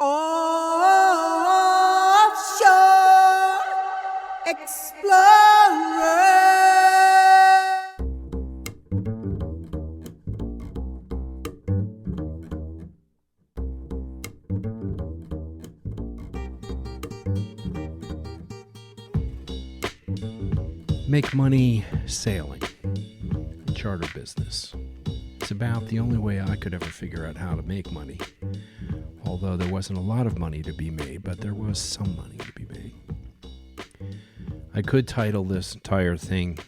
Offshore Explorer. Make money sailing, charter business. It's about the only way I could ever figure out how to make money. Although there wasn't a lot of money to be made, but there was some money to be made. I could title this entire thing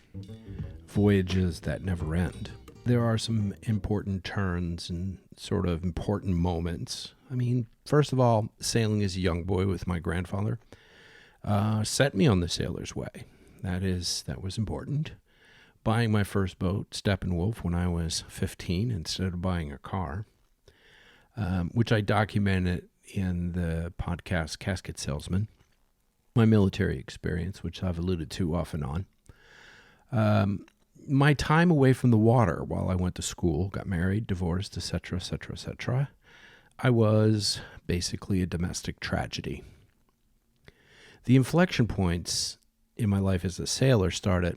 Voyages That Never End. There are some important turns and sort of important moments. I mean, first of all, sailing as a young boy with my grandfather set me on the sailor's way. That was important. Buying my first boat, Steppenwolf, when I was 15 instead of buying a car, which I documented in the podcast Casket Salesman. My military experience, which I've alluded to off and on. My time away from the water while I went to school, got married, divorced, etc., etc., etc. I was basically a domestic tragedy. The inflection points in my life as a sailor started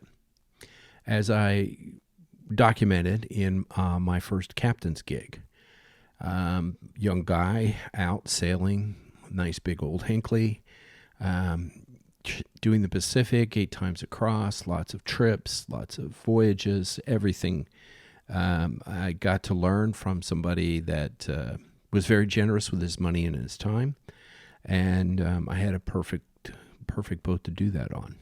as I documented in my first captain's gig. Young guy out sailing, nice big old Hinckley, doing the Pacific 8 times across, lots of trips, lots of voyages, everything. I got to learn from somebody that was very generous with his money and his time, and I had a perfect boat to do that on.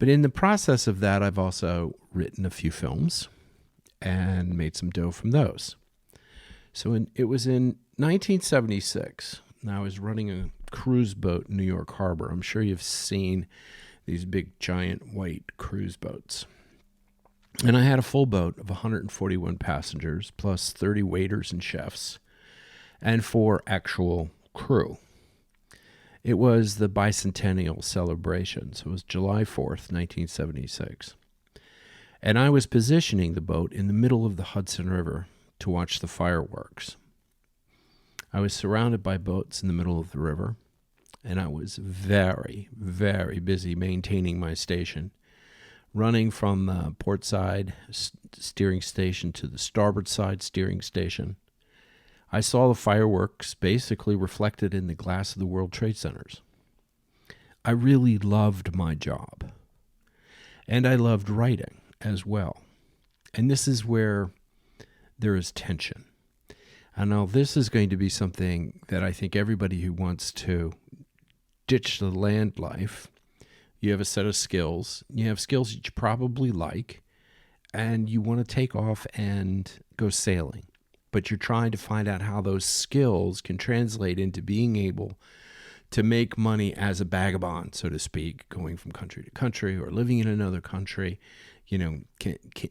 But in the process of that, I've also written a few films and made some dough from those. So it was in 1976, and I was running a cruise boat in New York Harbor. I'm sure you've seen these big, giant, white cruise boats. And I had a full boat of 141 passengers, plus 30 waiters and chefs, and 4 actual crew. It was the Bicentennial Celebration, so it was July 4th, 1976. And I was positioning the boat in the middle of the Hudson River to watch the fireworks. I was surrounded by boats in the middle of the river, and I was very, very busy maintaining my station, running from the port side steering station to the starboard side steering station. I saw the fireworks basically reflected in the glass of the World Trade Centers. I really loved my job. And I loved writing as well. And this is where there is tension. And now this is going to be something that I think everybody who wants to ditch the land life, you have a set of skills. You have skills that you probably like, and you want to take off and go sailing. But you're trying to find out how those skills can translate into being able to make money as a vagabond, so to speak, going from country to country or living in another country. You know,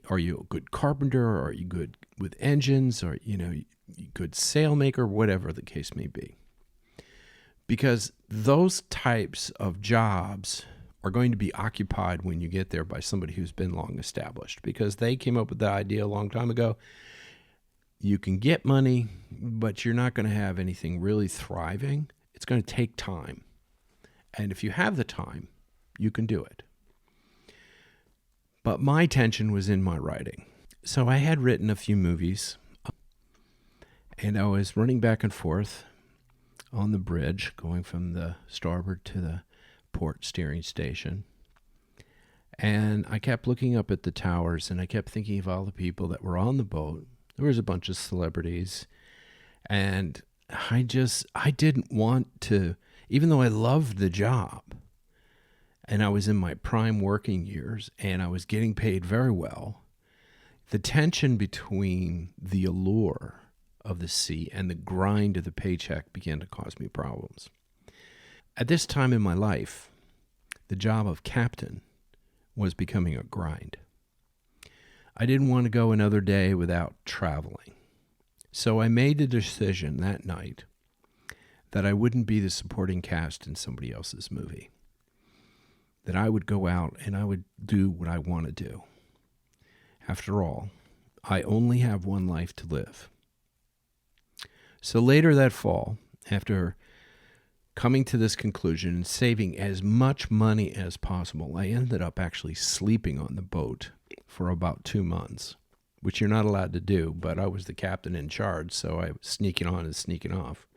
are you a good carpenter, or are you good with engines, or, you know, good sailmaker, whatever the case may be. Because those types of jobs are going to be occupied when you get there by somebody who's been long established, because they came up with the idea a long time ago. You can get money, but you're not going to have anything really thriving. It's going to take time. And if you have the time, you can do it. But my tension was in my writing. So I had written a few movies, and I was running back and forth on the bridge, going from the starboard to the port steering station. And I kept looking up at the towers, and I kept thinking of all the people that were on the boat. There was a bunch of celebrities, and I didn't want to, even though I loved the job, and I was in my prime working years, and I was getting paid very well, the tension between the allure of the sea and the grind of the paycheck began to cause me problems. At this time in my life, the job of captain was becoming a grind. I didn't want to go another day without traveling. So I made the decision that night that I wouldn't be the supporting cast in somebody else's movie. That I would go out and I would do what I want to do. After all, I only have one life to live. So later that fall, after coming to this conclusion and saving as much money as possible, I ended up actually sleeping on the boat for about 2 months, which you're not allowed to do, but I was the captain in charge, so I was sneaking on and sneaking off.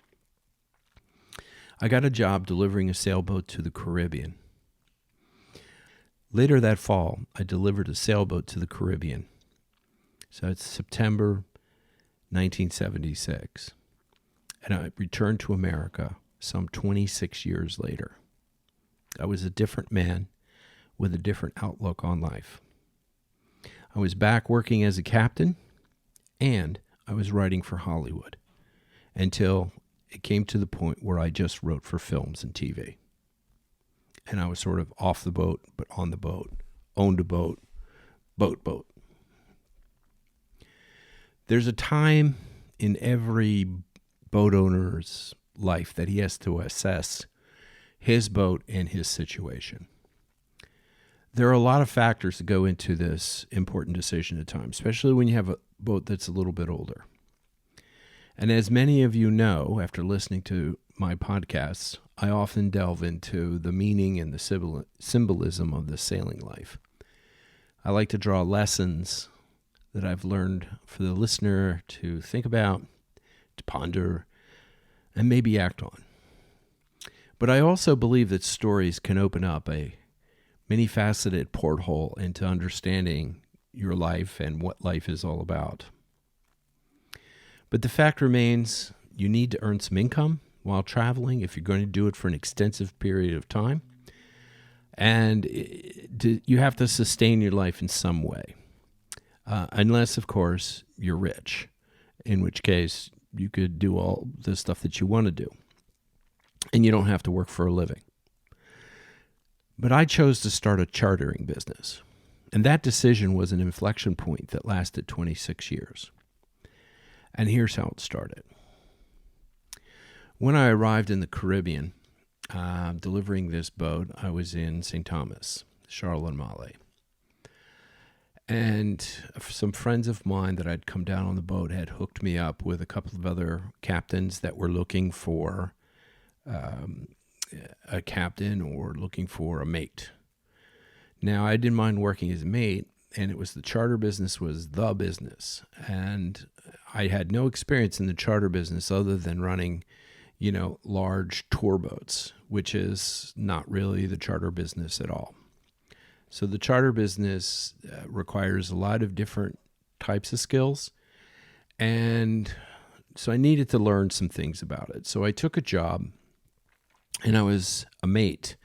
I got a job delivering a sailboat to the Caribbean. Later that fall, I delivered a sailboat to the Caribbean. So it's September 1976. And I returned to America some 26 years later. I was a different man with a different outlook on life. I was back working as a captain, and I was writing for Hollywood until it came to the point where I just wrote for films and TV. And I was sort of off the boat, but on the boat, owned a boat, boat. There's a time in every boat owner's life that he has to assess his boat and his situation. There are a lot of factors that go into this important decision at times, especially when you have a boat that's a little bit older. And as many of you know, after listening to my podcasts, I often delve into the meaning and the symbolism of the sailing life. I like to draw lessons that I've learned for the listener to think about, to ponder, and maybe act on. But I also believe that stories can open up a many-faceted porthole into understanding your life and what life is all about. But the fact remains, you need to earn some income while traveling if you're going to do it for an extensive period of time. And you have to sustain your life in some way. Unless, of course, you're rich, in which case you could do all the stuff that you want to do. And you don't have to work for a living. But I chose to start a chartering business. And that decision was an inflection point that lasted 26 years. And here's how it started. When I arrived in the Caribbean, delivering this boat, I was in St. Thomas, Charles and Malle. And some friends of mine that I'd come down on the boat had hooked me up with a couple of other captains that were looking for a captain or looking for a mate. Now, I didn't mind working as a mate, and it was the charter business was the business. And I had no experience in the charter business other than running, large tour boats, which is not really the charter business at all. So the charter business requires a lot of different types of skills. And so I needed to learn some things about it. So I took a job, and I was a mate,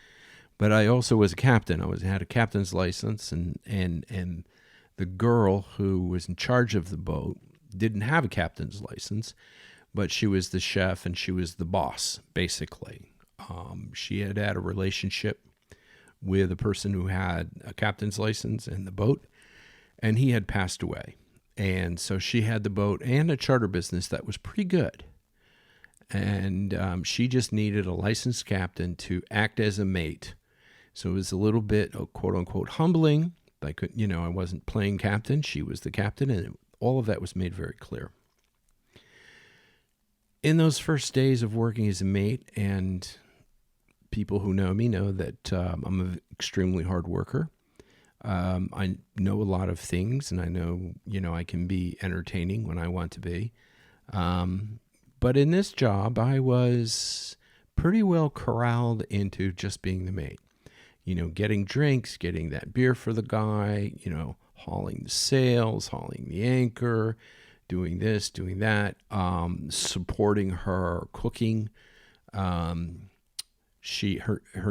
but I also was a captain. I had a captain's license, and the girl who was in charge of the boat didn't have a captain's license, but she was the chef and she was the boss, basically. She had a relationship with a person who had a captain's license in the boat, and he had passed away. And so she had the boat and a charter business that was pretty good. And she just needed a licensed captain to act as a mate. So it was a little bit, quote unquote, humbling. I wasn't playing captain. She was the captain, and all of that was made very clear. In those first days of working as a mate, and people who know me know that I'm an extremely hard worker. I know a lot of things, and I know, I can be entertaining when I want to be. But in this job, I was pretty well corralled into just being the mate. Getting drinks, getting that beer for the guy, hauling the sails, hauling the anchor, doing this, doing that, supporting her cooking. Her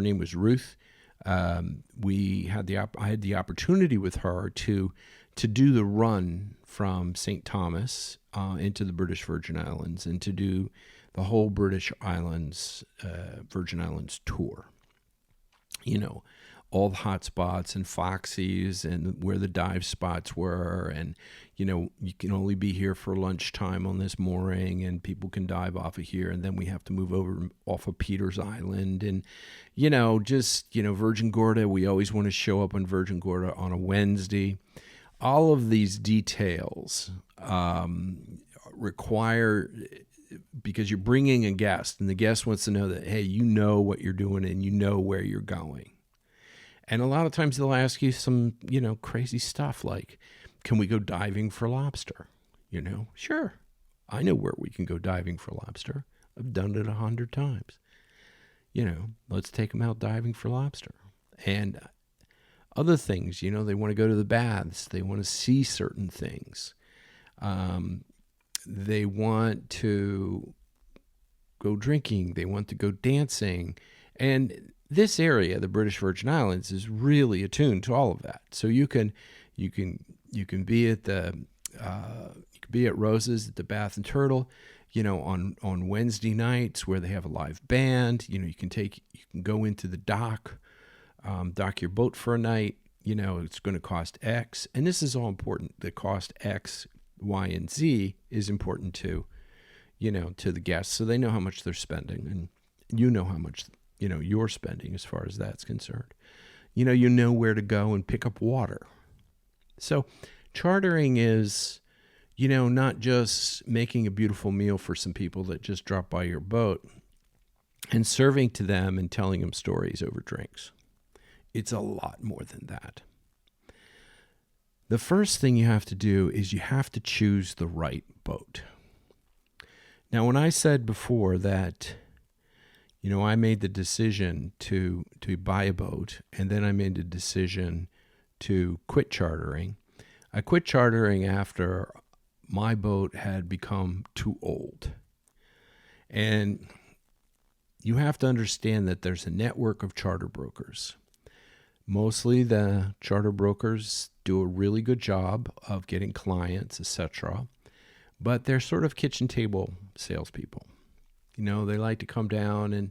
name was Ruth. I had the opportunity with her to do the run from St. Thomas into the British Virgin Islands and to do the whole British Islands, Virgin Islands tour. All the hot spots and Foxy's and where the dive spots were. And, you can only be here for lunchtime on this mooring and people can dive off of here. And then we have to move over off of Peter's Island. And, Virgin Gorda, we always want to show up on Virgin Gorda on a Wednesday. All of these details require because you're bringing a guest, and the guest wants to know that, hey, you know what you're doing and you know where you're going. And a lot of times they'll ask you some, crazy stuff like, can we go diving for lobster? Sure. I know where we can go diving for lobster. I've done it 100 times. Let's take them out diving for lobster. And other things, they want to go to the baths. They want to see certain things. They want to go drinking. They want to go dancing. And this area, the British Virgin Islands, is really attuned to all of that. So you can be at Rose's at the Bath and Turtle, on Wednesday nights where they have a live band. You can go into the dock your boat for a night. It's going to cost X, and this is all important. The cost X, Y, and Z is important to the guests, so they know how much they're spending, and how much you're spending as far as that's concerned. You know where to go and pick up water. So chartering is, not just making a beautiful meal for some people that just drop by your boat and serving to them and telling them stories over drinks. It's a lot more than that. The first thing you have to do is you have to choose the right boat. Now, when I said before that, I made the decision to buy a boat, and then I made the decision to quit chartering. I quit chartering after my boat had become too old. And you have to understand that there's a network of charter brokers. Mostly the charter brokers do a really good job of getting clients, etc. But they're sort of kitchen table salespeople. They like to come down and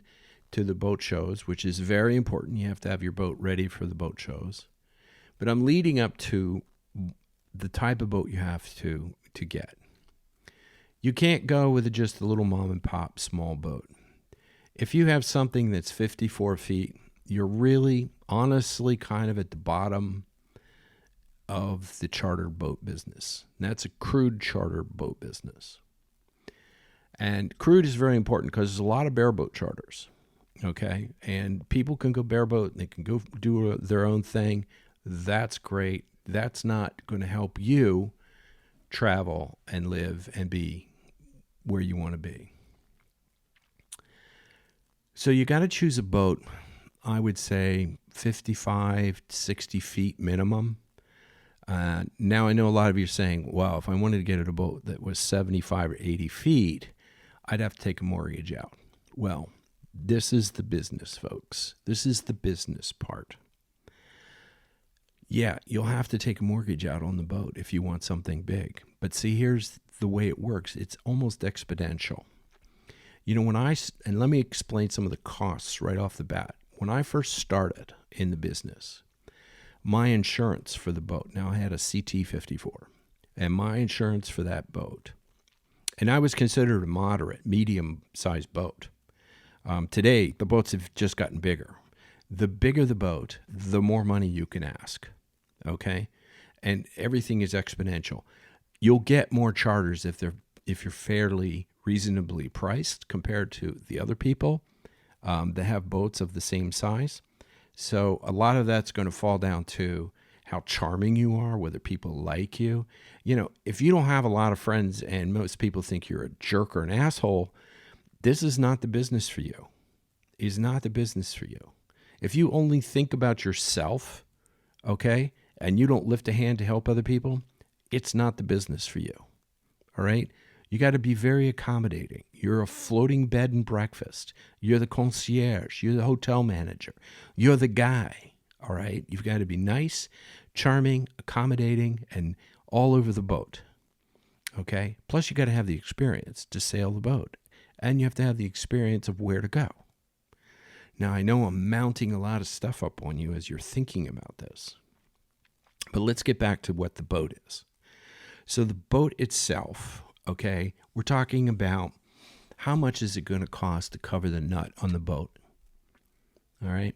to the boat shows, which is very important. You have to have your boat ready for the boat shows. But I'm leading up to the type of boat you have to get. You can't go with just a little mom and pop small boat. If you have something that's 54 feet, you're really, honestly, kind of at the bottom of the charter boat business. And that's a crude charter boat business. And crude is very important because there's a lot of bareboat charters, okay? And people can go bareboat, and they can go do their own thing. That's great. That's not going to help you travel and live and be where you want to be. So you got to choose a boat, I would say 55, 60 feet minimum. Now I know a lot of you are saying, well, if I wanted to get a boat that was 75 or 80 feet, I'd have to take a mortgage out. Well, this is the business, folks. This is the business part. Yeah, you'll have to take a mortgage out on the boat if you want something big. But see, here's the way it works. It's almost exponential. And let me explain some of the costs right off the bat. When I first started in the business, my insurance for the boat, now I had a CT-54, and my insurance for that boat, and I was considered a moderate, medium-sized boat. Today, the boats have just gotten bigger. The bigger the boat, the more money you can ask, okay? And everything is exponential. You'll get more charters if you're fairly reasonably priced compared to the other people that have boats of the same size. So a lot of that's going to fall down to how charming you are, whether people like you. If you don't have a lot of friends and most people think you're a jerk or an asshole, this is not the business for you. It's not the business for you. If you only think about yourself, okay, and you don't lift a hand to help other people, it's not the business for you. All right? You got to be very accommodating. You're a floating bed and breakfast. You're the concierge. You're the hotel manager. You're the guy. All right? You've got to be nice, charming, accommodating, and all over the boat. Okay? Plus, you got to have the experience to sail the boat. And you have to have the experience of where to go. Now, I know I'm mounting a lot of stuff up on you as you're thinking about this. But let's get back to what the boat is. So the boat itself, okay, we're talking about how much is it going to cost to cover the nut on the boat. All right.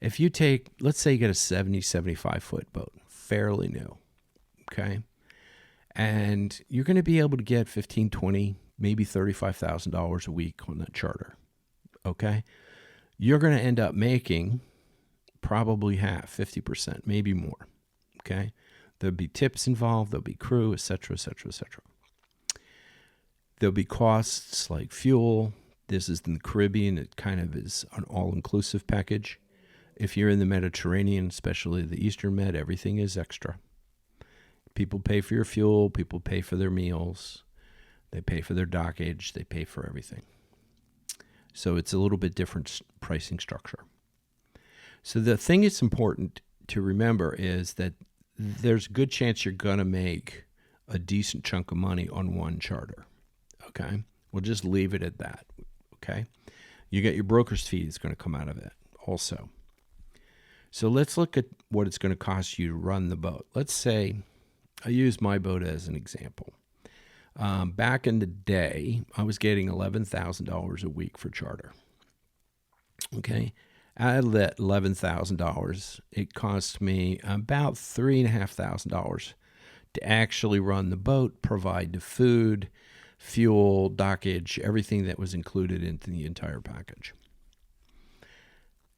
If you take, let's say you get a 70, 75 foot boat, fairly new. Okay. And you're going to be able to get 15, 20, maybe $35,000 a week on that charter. Okay? You're going to end up making probably half, 50%, maybe more. Okay? There'll be tips involved, there'll be crew, etc., etc., etc. There'll be costs like fuel. This is in the Caribbean. It kind of is an all-inclusive package. If you're in the Mediterranean, especially the Eastern Med, everything is extra. People pay for your fuel. People pay for their meals. They pay for their dockage. They pay for everything. So it's a little bit different pricing structure. So the thing that's important to remember is that there's a good chance you're going to make a decent chunk of money on one charter. Okay? We'll just leave it at that. Okay? You get your broker's fee that's going to come out of it also. So let's look at what it's going to cost you to run the boat. Let's say, I use my boat as an example. Back in the day, I was getting $11,000 a week for charter. Okay? Out of that $11,000, it cost me about $3,500 to actually run the boat, provide the food, fuel, dockage, everything that was included into the entire package.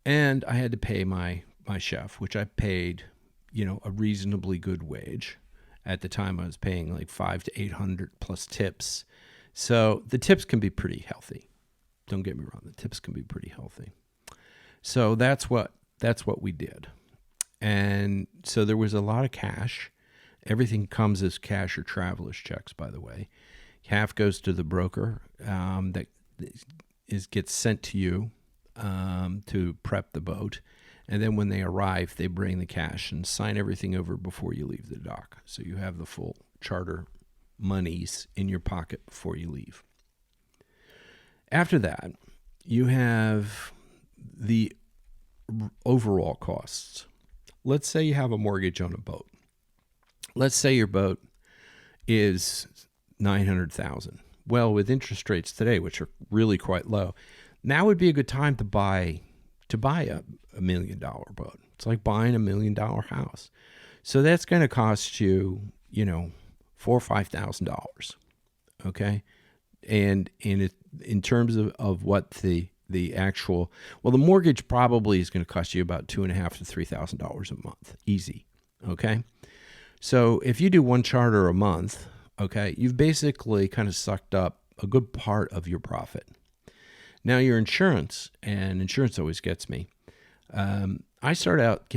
And I had to pay my chef, which I paid, a reasonably good wage. At the time, I was paying like $500 to $800 plus tips. So the tips can be pretty healthy. Don't get me wrong; the tips can be pretty healthy. So that's what we did, and so there was a lot of cash. Everything comes as cash or traveler's checks, by the way. Half goes to the broker that gets sent to you to prep the boat. And then when they arrive, they bring the cash and sign everything over before you leave the dock. So you have the full charter monies in your pocket before you leave. After that, you have the overall costs. Let's say you have a mortgage on a boat. Let's say your boat is $900,000. Well, with interest rates today, which are really quite low, now would be a good time to buy a $1 million boat. It's like buying a $1 million house. So that's going to cost you, $4,000 or $5,000. Okay. And in terms of what the actual, well, the mortgage probably is going to cost you about $2,500 to $3,000 a month. Easy. Okay. So if you do one charter a month, okay, you've basically kind of sucked up a good part of your profit. Now your insurance, and insurance always gets me. I started out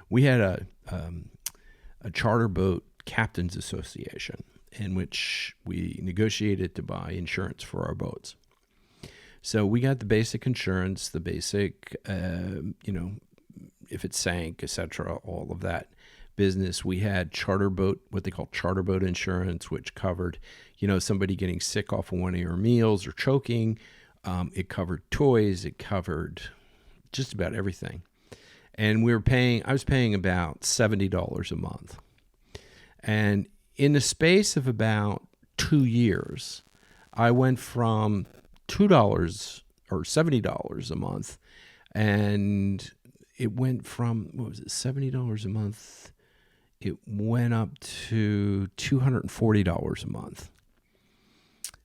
we had a charter boat captain's association in which we negotiated to buy insurance for our boats. So we got the basic insurance, the basic, if it sank, etc., all of that business. We had charter boat, what they call charter boat insurance, which covered, somebody getting sick off of one of your meals or choking. It covered toys. It covered just about everything. And I was paying about $70 a month. And in the space of about 2 years, I went from $2 or $70 a month, and it went from, $70 a month? It went up to $240 a month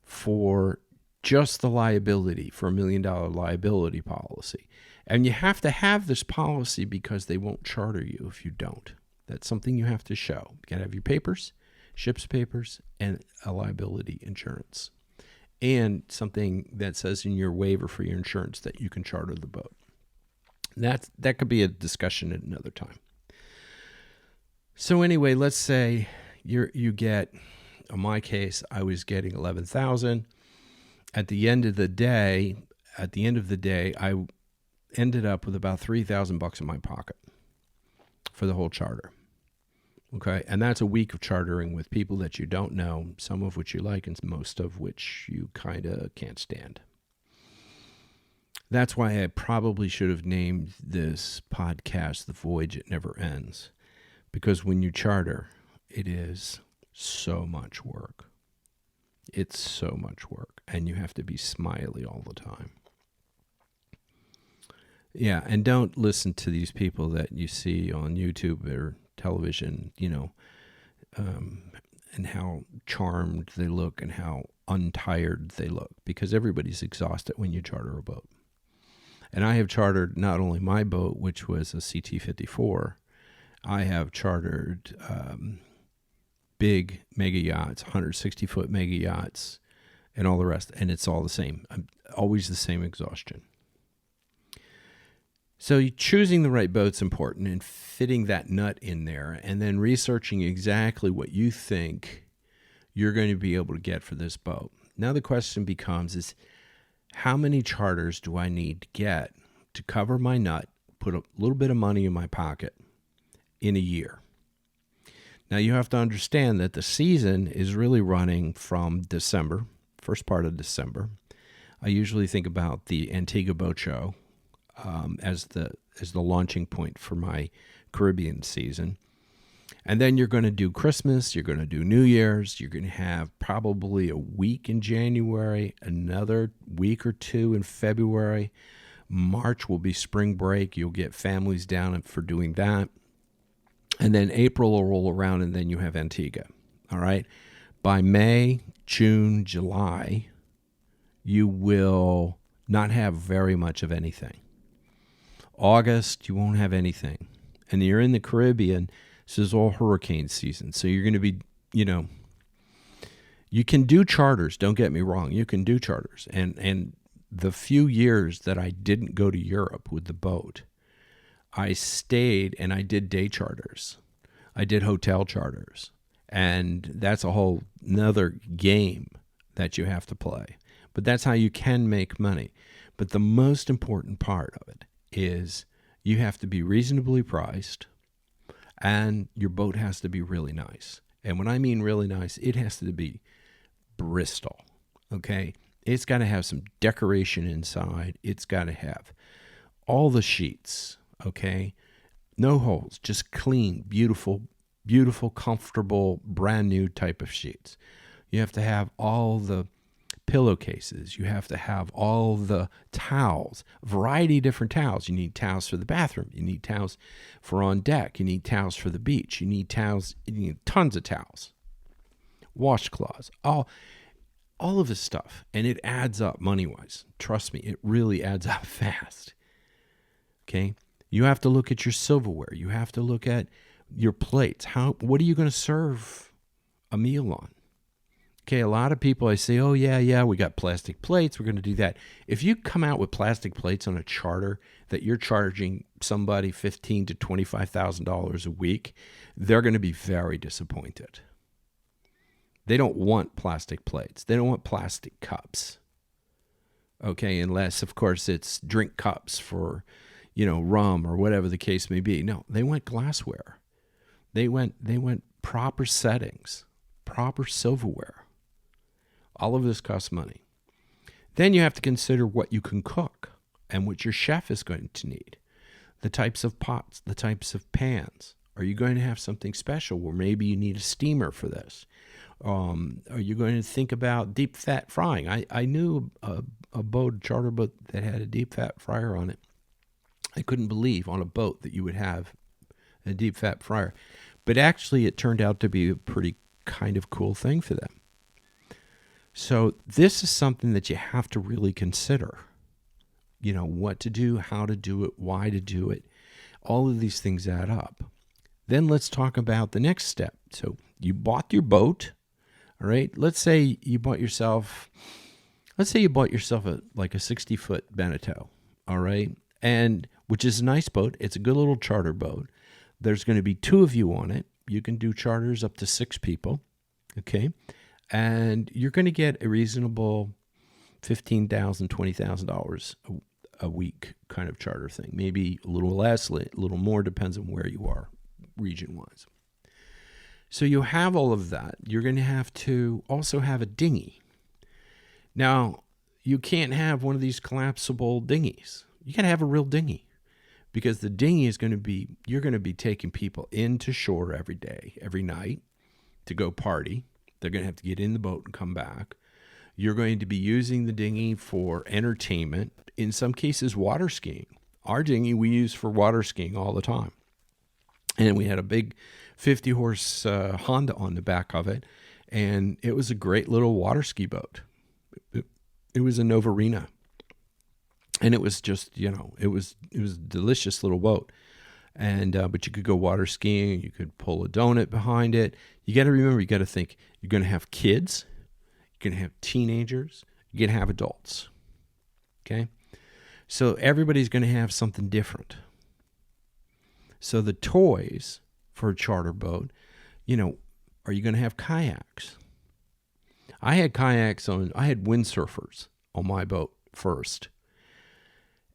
for just the liability, for $1 million liability policy. And you have to have this policy because they won't charter you if you don't. That's something you have to show. You got to have your papers, ship's papers, and a liability insurance. And something that says in your waiver for your insurance that you can charter the boat. That could be a discussion at another time. So anyway, let's say you get, in my case, I was getting $11,000. At the end of the day, I ended up with about $3,000 in my pocket for the whole charter. Okay, and that's a week of chartering with people that you don't know, some of which you like and most of which you kind of can't stand. That's why I probably should have named this podcast The Voyage It Never Ends, because when you charter, it is so much work. It's so much work, and you have to be smiley all the time. Yeah, and don't listen to these people that you see on YouTube or television, and how charmed they look and how untired they look, because everybody's exhausted when you charter a boat. And I have chartered not only my boat, which was a CT-54, I have chartered big mega yachts, 160-foot mega yachts, and all the rest, and it's all the same. Always the same exhaustion. So choosing the right boat's important, and fitting that nut in there, and then researching exactly what you think you're going to be able to get for this boat. Now the question becomes how many charters do I need to get to cover my nut, put a little bit of money in my pocket in a year? Now you have to understand that the season is really running from December, first part of December. I usually think about the Antigua Boat Show as the launching point for my Caribbean season. And then you're going to do Christmas, you're going to do New Year's, you're going to have probably a week in January, another week or two in February. March will be spring break. You'll get families down for doing that. And then April will roll around, and then you have Antigua. All right? By May, June, July, you will not have very much of anything. August, you won't have anything. And you're in the Caribbean. This is all hurricane season. So you're going to be, you can do charters. Don't get me wrong. You can do charters. And the few years that I didn't go to Europe with the boat, I stayed and I did day charters. I did hotel charters. And that's a whole nother game that you have to play. But that's how you can make money. But the most important part of it is you have to be reasonably priced, and your boat has to be really nice. And when I mean really nice, it has to be Bristol, okay? It's got to have some decoration inside. It's got to have all the sheets, okay? No holes, just clean, beautiful, comfortable, brand new type of sheets. You have to have all the pillowcases. You have to have all the towels, variety of different towels. You need towels for the bathroom. You need towels for on deck. You need towels for the beach. You need tons of towels, washcloths, all of this stuff. And it adds up money-wise. Trust me, it really adds up fast. Okay? You have to look at your silverware. You have to look at your plates. What are you going to serve a meal on? Okay, a lot of people, I say, oh, yeah, we got plastic plates. We're going to do that. If you come out with plastic plates on a charter that you're charging somebody $15,000 to $25,000 a week, they're going to be very disappointed. They don't want plastic plates. They don't want plastic cups. Okay, unless, of course, it's drink cups for, rum or whatever the case may be. No, they want glassware. They want proper settings, proper silverware. All of this costs money. Then you have to consider what you can cook and what your chef is going to need. The types of pots, the types of pans. Are you going to have something special where maybe you need a steamer for this? Are you going to think about deep fat frying? I knew a charter boat that had a deep fat fryer on it. I couldn't believe on a boat that you would have a deep fat fryer. But actually it turned out to be a pretty kind of cool thing for them. So this is something that you have to really consider. What to do, how to do it, why to do it. All of these things add up. Then let's talk about the next step. So you bought your boat, all right? Let's say you bought yourself a 60-foot Beneteau, all right? And which is a nice boat. It's a good little charter boat. There's going to be 2 of you on it. You can do charters up to 6 people, okay? And you're going to get a reasonable $15,000, $20,000 a week kind of charter thing. Maybe a little less, a little more, depends on where you are region-wise. So you have all of that. You're going to have to also have a dinghy. Now, you can't have one of these collapsible dinghies. You got to have a real dinghy, because the dinghy is going to be, you're going to be taking people into shore every day, every night to go party. They're going to have to get in the boat and come back. You're going to be using the dinghy for entertainment, in some cases water skiing. Our dinghy we use for water skiing all the time. And we had a big 50-horse Honda on the back of it, And it was a great little water ski boat. It was a Novarina. And it was just, it was a delicious little boat. And but you could go water skiing. You could pull a donut behind it. You got to remember, you got to think, you're going to have kids. You're going to have teenagers. You're going to have adults. Okay? So everybody's going to have something different. So the toys for a charter boat, are you going to have kayaks? I had windsurfers on my boat first.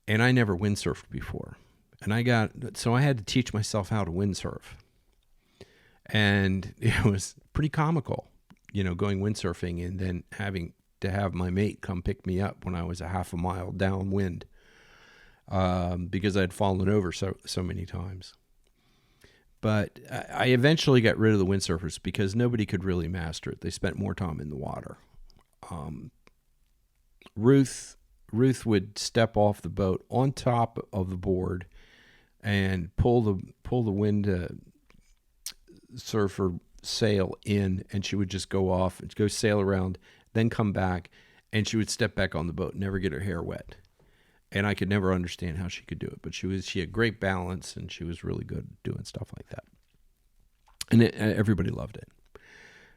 And I never windsurfed before. And so I had to teach myself how to windsurf. And it was pretty comical, going windsurfing and then having to have my mate come pick me up when I was a half a mile downwind, because I'd fallen over so many times. But I eventually got rid of the windsurfers because nobody could really master it. They spent more time in the water. Ruth would step off the boat on top of the board and pull the wind surfer sail in, and she would just go off and go sail around, then come back, and she would step back on the boat, never get her hair wet. And I could never understand how she could do it, but she had great balance, and she was really good at doing stuff like that. And everybody loved it.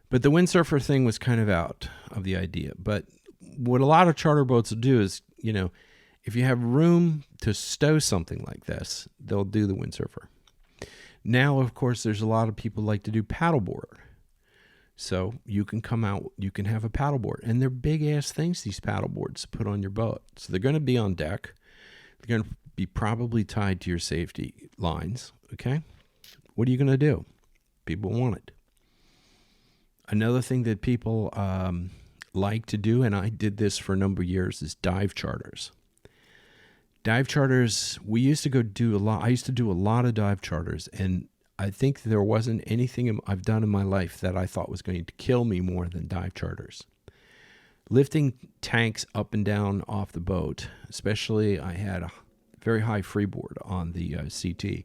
But the windsurfer thing was kind of out of the idea. But what a lot of charter boats will do is, if you have room to stow something like this, they'll do the windsurfer. Now, of course, there's a lot of people like to do paddleboard. So you can come out, you can have a paddleboard. And they're big-ass things, these paddleboards, to put on your boat. So they're going to be on deck. They're going to be probably tied to your safety lines, okay? What are you going to do? People want it. Another thing that people like to do, and I did this for a number of years, is dive charters. Dive charters, we used to go do a lot. I used to do a lot of dive charters, and I think there wasn't anything I've done in my life that I thought was going to kill me more than dive charters. Lifting tanks up and down off the boat, especially I had a very high freeboard on the CT.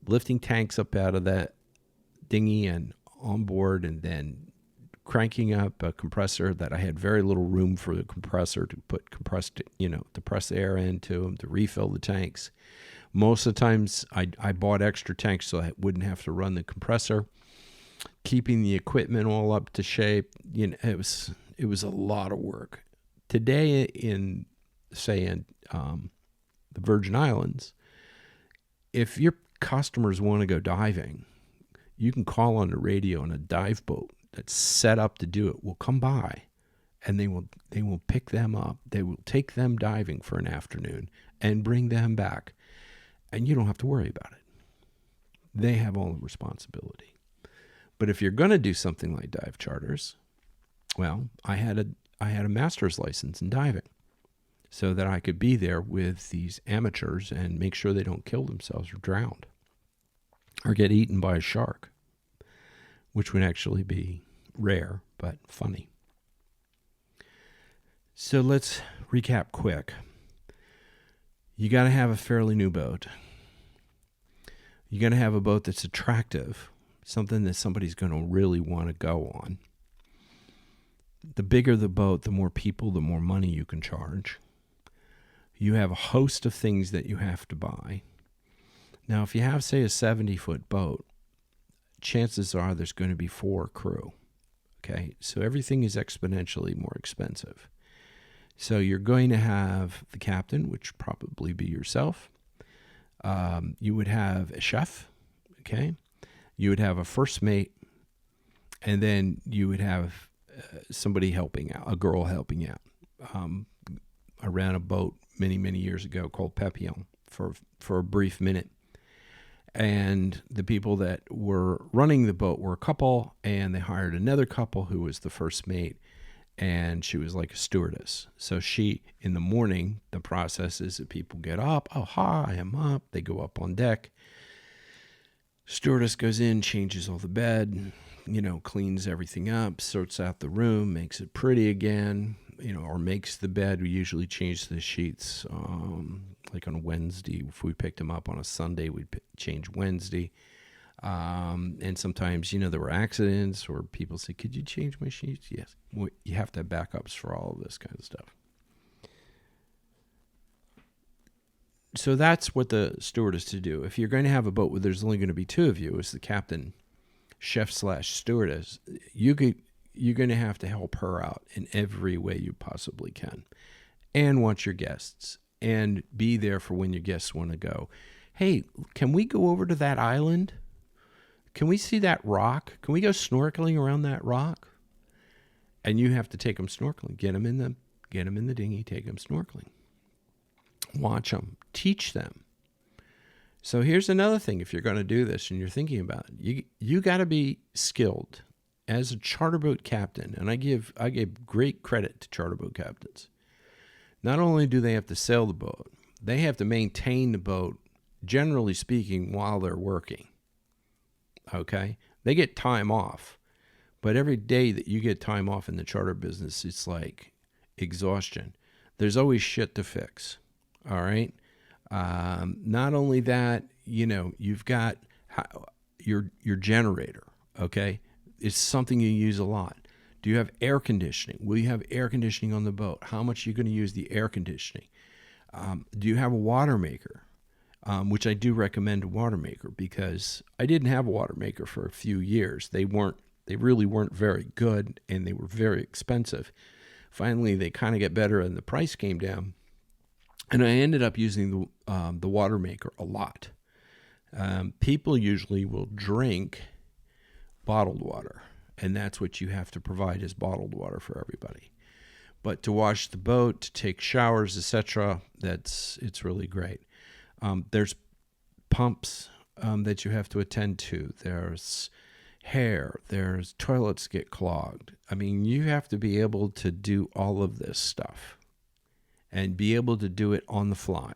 Lifting tanks up out of that dinghy and on board, and then cranking up a compressor that I had very little room for the compressor to put compressed air into them to refill the tanks. Most of the times I bought extra tanks so I wouldn't have to run the compressor. Keeping the equipment all up to shape, it was a lot of work. Today in the Virgin Islands, if your customers want to go diving, you can call on the radio, and a dive boat that's set up to do it will come by, and they will pick them up. They will take them diving for an afternoon and bring them back, and you don't have to worry about it. They have all the responsibility. But if you're going to do something like dive charters, well, I had a master's license in diving, so that I could be there with these amateurs and make sure they don't kill themselves or drown or get eaten by a shark, which would actually be rare, but funny. So let's recap quick. You got to have a fairly new boat. You got to have a boat that's attractive, something that somebody's going to really want to go on. The bigger the boat, the more people, the more money you can charge. You have a host of things that you have to buy. Now, if you have, say, a 70-foot boat, chances are there's going to be 4 crew. Okay, so everything is exponentially more expensive. So you're going to have the captain, which would probably be yourself. You would have a chef, okay? You would have a first mate, and then you would have somebody helping out, a girl helping out. I ran a boat many, many years ago called Papillon for a brief minute. And the people that were running the boat were a couple, and they hired another couple who was the first mate, and she was like a stewardess. So in the morning, the process is that people get up. Oh, hi, I'm up. They go up on deck. Stewardess goes in, changes all the bed, cleans everything up, sorts out the room, makes it pretty again, or makes the bed. We usually change the sheets like on Wednesday. If we picked them up on a Sunday, we'd change Wednesday. And sometimes, there were accidents or people say, could you change my sheets? Yes. Well, you have to have backups for all of this kind of stuff. So that's what the steward is to do. If you're going to have a boat where there's only going to be two of you, as the captain, chef/stewardess, you're going to have to help her out in every way you possibly can, and watch your guests, and be there for when your guests want to go. Hey, can we go over to that island? Can we see that rock? Can we go snorkeling around that rock? And you have to take them snorkeling. Get them in the dinghy. Take them snorkeling. Watch them. Teach them. So here's another thing. If you're going to do this and you're thinking about it, you got to be skilled as a charter boat captain. And I give great credit to charter boat captains. Not only do they have to sail the boat, they have to maintain the boat, generally speaking, while they're working. Okay? They get time off. But every day that you get time off in the charter business, it's like exhaustion. There's always shit to fix. All right? Not only that, you've got your generator, okay? It's something you use a lot. Do you have air conditioning? Will you have air conditioning on the boat? How much are you going to use the air conditioning? Do you have a water maker? Which I do recommend a water maker, because I didn't have a water maker for a few years. They really weren't very good, and they were very expensive. Finally, they kind of get better and the price came down. And I ended up using the water maker a lot. People usually will drink bottled water, and that's what you have to provide, is bottled water for everybody. But to wash the boat, to take showers, etc., it's really great. There's pumps that you have to attend to. There's hair. There's toilets get clogged. I mean, you have to be able to do all of this stuff and be able to do it on the fly.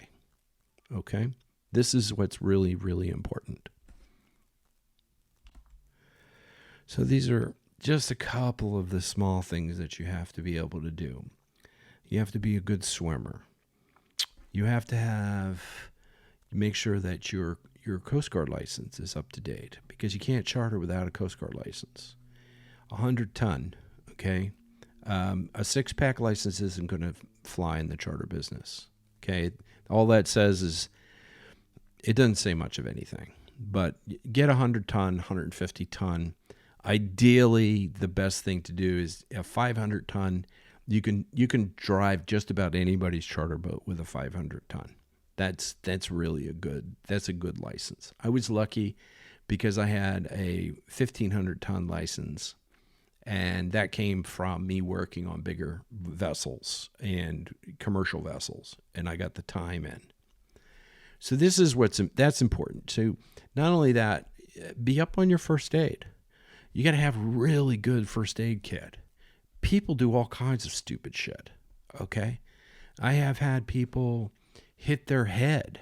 Okay? This is what's really, really important. So these are just a couple of the small things that you have to be able to do. You have to be a good swimmer. You have to make sure that your Coast Guard license is up to date, because you can't charter without a Coast Guard license. 100-ton, okay? A 6-pack license isn't going to fly in the charter business, okay? All that says is, it doesn't say much of anything. But get 100-ton, 150-ton. Ideally, the best thing to do is a 500-ton. You can drive just about anybody's charter boat with a 500-ton. That's really a good license. I was lucky because I had a 1,500-ton license, and that came from me working on bigger vessels and commercial vessels, and I got the time in. So this is that's important. So not only that, be up on your first aid. You got to have a really good first aid kit. People do all kinds of stupid shit, okay? I have had people hit their head,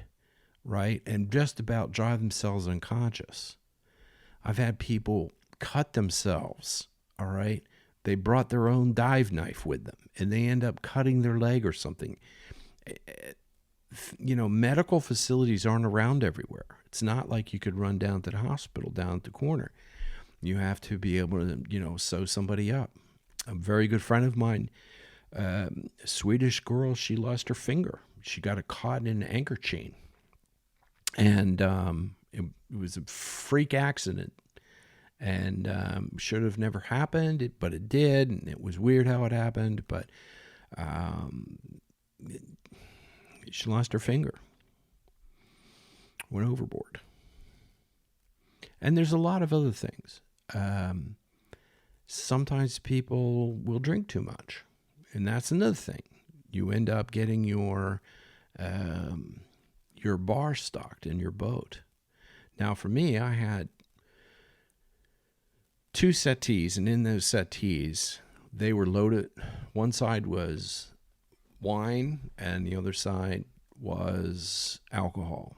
right, and just about drive themselves unconscious. I've had people cut themselves, all right? They brought their own dive knife with them, and they end up cutting their leg or something. Medical facilities aren't around everywhere. It's not like you could run down to the hospital down at the corner. You have to be able to, sew somebody up. A very good friend of mine, a Swedish girl, she lost her finger. She got caught in an anchor chain. And it was a freak accident. And should have never happened, but it did. And it was weird how it happened. But she lost her finger. Went overboard. And there's a lot of other things. Sometimes people will drink too much. And that's another thing. You end up getting your bar stocked in your boat. Now, for me, I had 2 settees, and in those settees, they were loaded. One side was wine, and the other side was alcohol.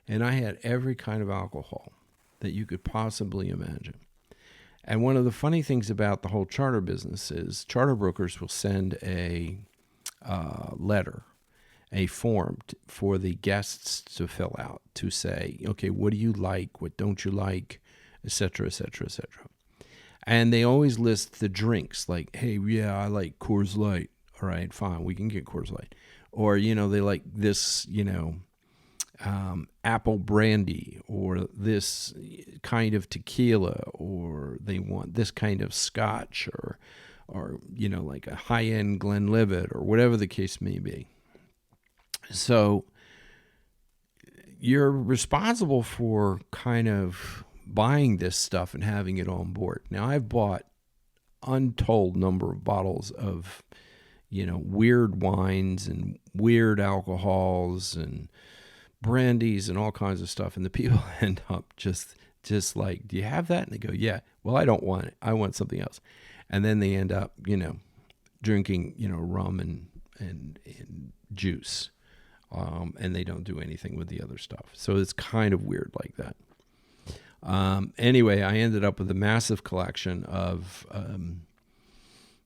And I had every kind of alcohol that you could possibly imagine. And one of the funny things about the whole charter business is charter brokers will send a letter, a form for the guests to fill out to say, okay, what do you like? What don't you like? Et cetera, et cetera, et cetera. And they always list the drinks like, hey, yeah, I like Coors Light. All right, fine, we can get Coors Light. Or, they like this, apple brandy, or this kind of tequila, or they want this kind of scotch, or like a high-end Glenlivet, or whatever the case may be. So you're responsible for kind of buying this stuff and having it on board. Now, I've bought untold number of bottles of, weird wines and weird alcohols and brandies and all kinds of stuff. And the people end up just like, do you have that? And they go, yeah. Well, I don't want it. I want something else. And then they end up, drinking, rum and juice. And they don't do anything with the other stuff. So it's kind of weird like that. Anyway, I ended up with a massive collection of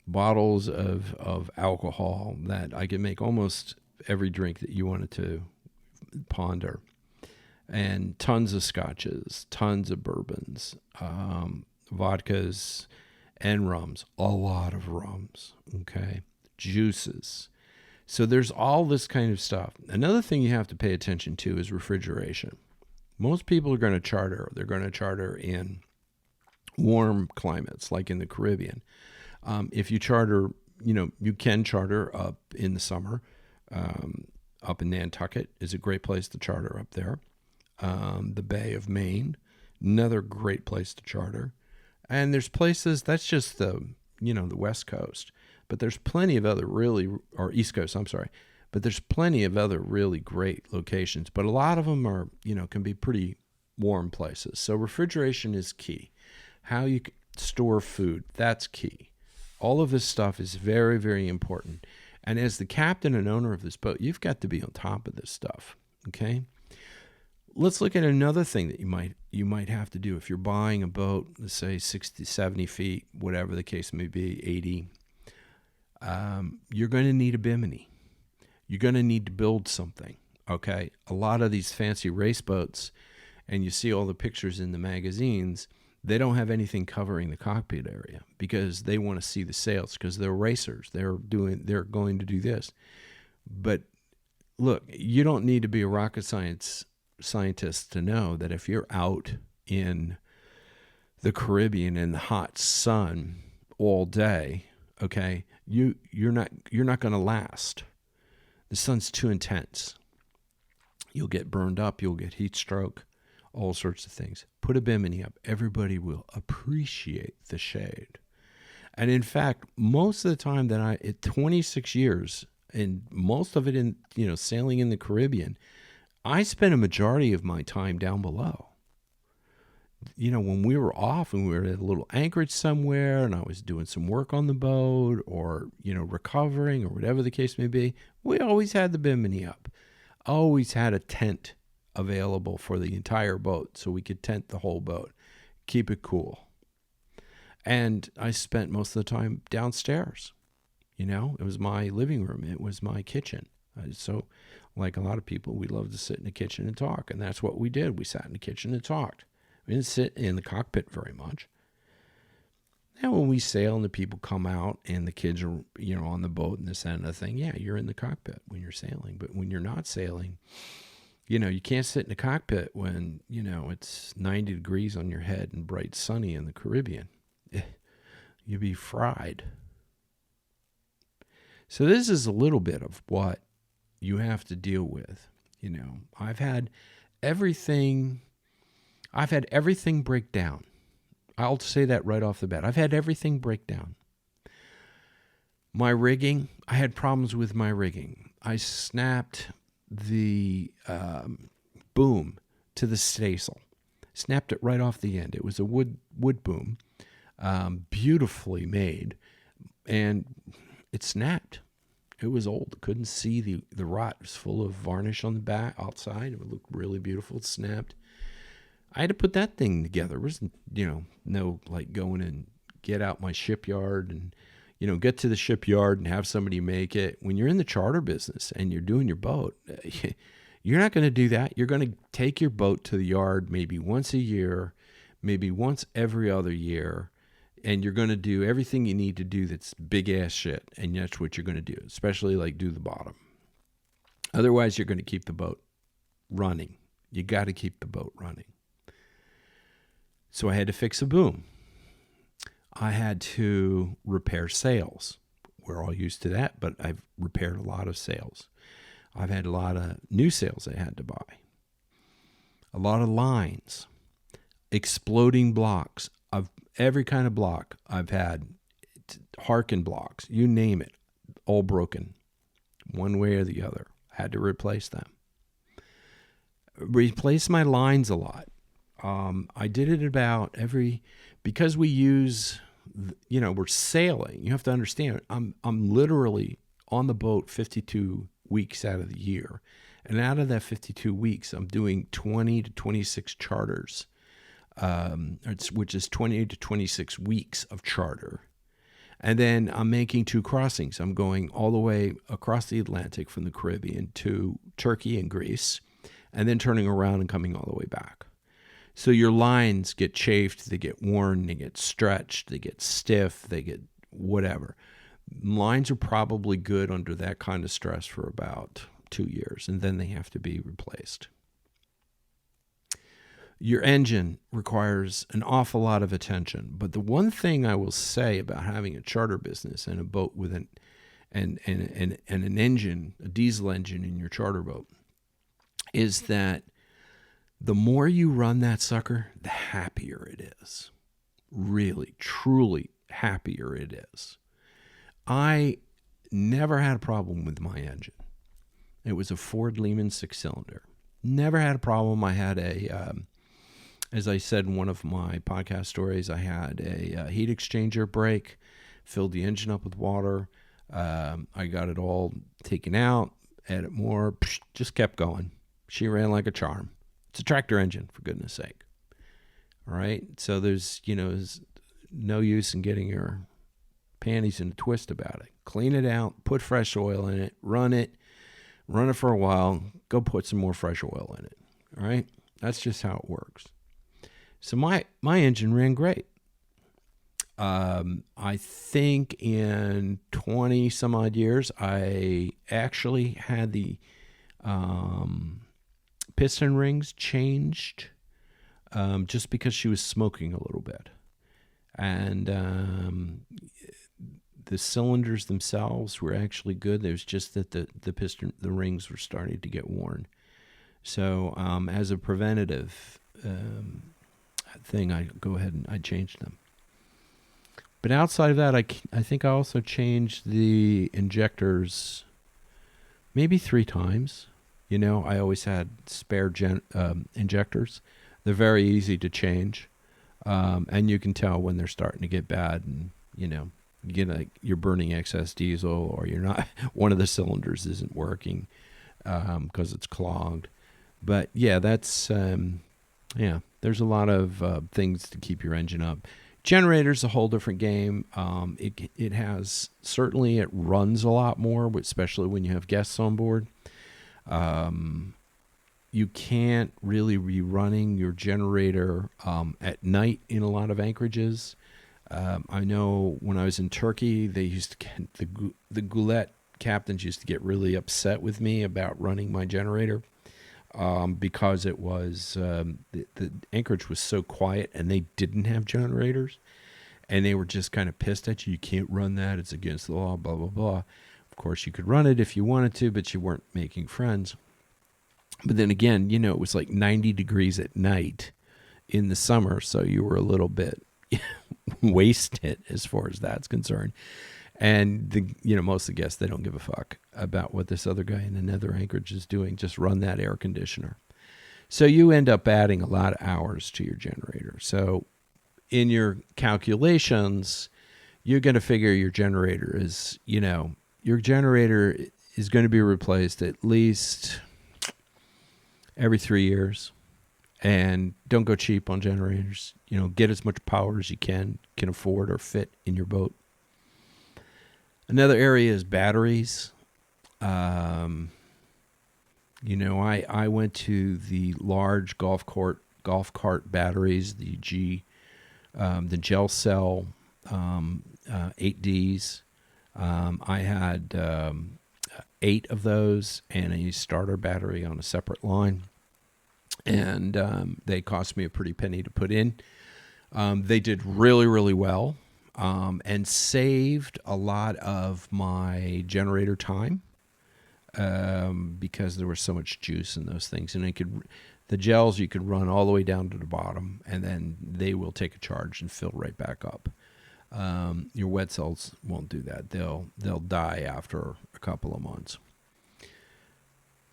bottles of alcohol that I could make almost every drink that you wanted to ponder, and tons of scotches, tons of bourbons, vodkas, and rums, a lot of rums, okay, juices. So there's all this kind of stuff. Another thing you have to pay attention to is refrigeration. Most people are going to charter. They're going to charter in warm climates, like in the Caribbean. If you charter, you can charter up in the summer. Up in Nantucket is a great place to charter up there. The Bay of Maine, another great place to charter. And there's places, that's just the West Coast. But there's plenty of other or East Coast, I'm sorry. But there's plenty of other really great locations. But a lot of them are, can be pretty warm places. So refrigeration is key. How you store food, that's key. All of this stuff is very, very important. And as the captain and owner of this boat, you've got to be on top of this stuff, okay? Let's look at another thing that you might have to do if you're buying a boat, let's say 60, 70 feet, whatever the case may be, 80. You're going to need a Bimini. You're going to need to build something, okay? A lot of these fancy race boats, and you see all the pictures in the magazines, they don't have anything covering the cockpit area because they want to see the sails because they're racers. They're going to do this. But look, you don't need to be a rocket scientist to know that if you're out in the Caribbean in the hot sun all day, okay, you're not going to last. The sun's too intense. You'll get burned up. You'll get heat stroke. All sorts of things. Put a Bimini up. Everybody will appreciate the shade. And in fact, most of the time that at 26 years, and most of it in, sailing in the Caribbean, I spent a majority of my time down below. When we were off and we were at a little anchorage somewhere and I was doing some work on the boat or, recovering or whatever the case may be, we always had the Bimini up. Always had a tent available for the entire boat so we could tent the whole boat, keep it cool. And I spent most of the time downstairs. It was my living room. It was my kitchen. So like a lot of people, we love to sit in the kitchen and talk. And that's what we did. We sat in the kitchen and talked. We didn't sit in the cockpit very much. And when we sail and the people come out and the kids are, on the boat and this and the thing, yeah, you're in the cockpit when you're sailing. But when you're not sailing, you can't sit in the cockpit when, it's 90 degrees on your head and bright sunny in the Caribbean. You'd be fried. So this is a little bit of what you have to deal with. I've had everything break down. I'll say that right off the bat. I've had everything break down. My rigging, I had problems with my rigging. I snapped the boom to the staysail. Snapped it right off the end. It was a wood boom, beautifully made, and it snapped. It was old. Couldn't see the rot. It was full of varnish on the back outside. It looked really beautiful. It snapped. I had to put that thing together. It wasn't, no like going and get out my shipyard and get to the shipyard and have somebody make it. When you're in the charter business and you're doing your boat, you're not going to do that. You're going to take your boat to the yard maybe once a year, maybe once every other year, and you're going to do everything you need to do that's big-ass shit, and that's what you're going to do, especially like do the bottom. Otherwise, you're going to keep the boat running. You got to keep the boat running. So I had to fix a boom. I had to repair sails. We're all used to that, but I've repaired a lot of sails. I've had a lot of new sails I had to buy. A lot of lines. Exploding blocks of every kind of block I've had. Harken blocks, you name it, all broken. One way or the other. Had to replace them. Replace my lines a lot. I did it about because we use, we're sailing. You have to understand, I'm literally on the boat 52 weeks out of the year. And out of that 52 weeks, I'm doing 20 to 26 charters, which is 20 to 26 weeks of charter. And then I'm making 2 crossings. I'm going all the way across the Atlantic from the Caribbean to Turkey and Greece, and then turning around and coming all the way back. So your lines get chafed, they get worn, they get stretched, they get stiff, they get whatever. Lines are probably good under that kind of stress for about 2 years, and then they have to be replaced. Your engine requires an awful lot of attention, but the one thing I will say about having a charter business and a boat with an engine, a diesel engine in your charter boat, is that the more you run that sucker, the happier it is. Really, truly happier it is. I never had a problem with my engine. It was a Ford Lehman 6-cylinder. Never had a problem. I had as I said in one of my podcast stories, I had a heat exchanger break, filled the engine up with water. I got it all taken out, added more, just kept going. She ran like a charm. It's a tractor engine, for goodness sake. All right? So there's no use in getting your panties in a twist about it. Clean it out, put fresh oil in it, run it for a while, go put some more fresh oil in it. All right? That's just how it works. So my engine ran great. I think in 20 some odd years, I actually had the piston rings changed just because she was smoking a little bit. And the cylinders themselves were actually good. There's just that the rings were starting to get worn. So as a preventative thing, I go ahead and I changed them. But outside of that, I think I also changed the injectors maybe 3 times. I always had spare injectors. They're very easy to change. And you can tell when they're starting to get bad and, you're burning excess diesel or you're not, one of the cylinders isn't working because it's clogged. But yeah, that's, there's a lot of things to keep your engine up. Generator's a whole different game. It runs a lot more, especially when you have guests on board. You can't really be running your generator at night in a lot of anchorages. I know when I was in Turkey, they used to get the Goulet captains used to get really upset with me about running my generator because it was the anchorage was so quiet and they didn't have generators, and they were just kind of pissed at you. You can't run that; it's against the law. Blah blah blah. Of course, you could run it if you wanted to, but you weren't making friends. But then again, it was like 90 degrees at night in the summer, so you were a little bit wasted as far as that's concerned. And most of the guests, they don't give a fuck about what this other guy in another anchorage is doing. Just run that air conditioner. So you end up adding a lot of hours to your generator. So in your calculations, you're going to figure your generator is, your generator is going to be replaced at least every 3 years. And don't go cheap on generators. Get as much power as you can afford or fit in your boat. Another area is batteries. Um, I went to the large golf cart batteries, the gel cell 8Ds. I had 8 of those and a starter battery on a separate line, and they cost me a pretty penny to put in. They did really, really well, and saved a lot of my generator time, because there was so much juice in those things. And the gels you could run all the way down to the bottom, and then they will take a charge and fill right back up. Your wet cells won't do that. They'll die after a couple of months.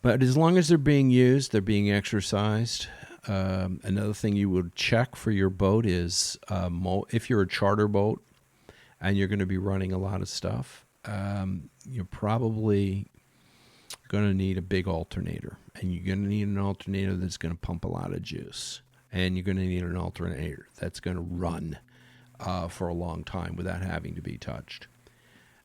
But as long as they're being used, they're being exercised. Another thing you would check for your boat is if you're a charter boat and you're going to be running a lot of stuff, you're probably going to need a big alternator. And you're going to need an alternator that's going to pump a lot of juice. And you're going to need an alternator that's going to run for a long time without having to be touched.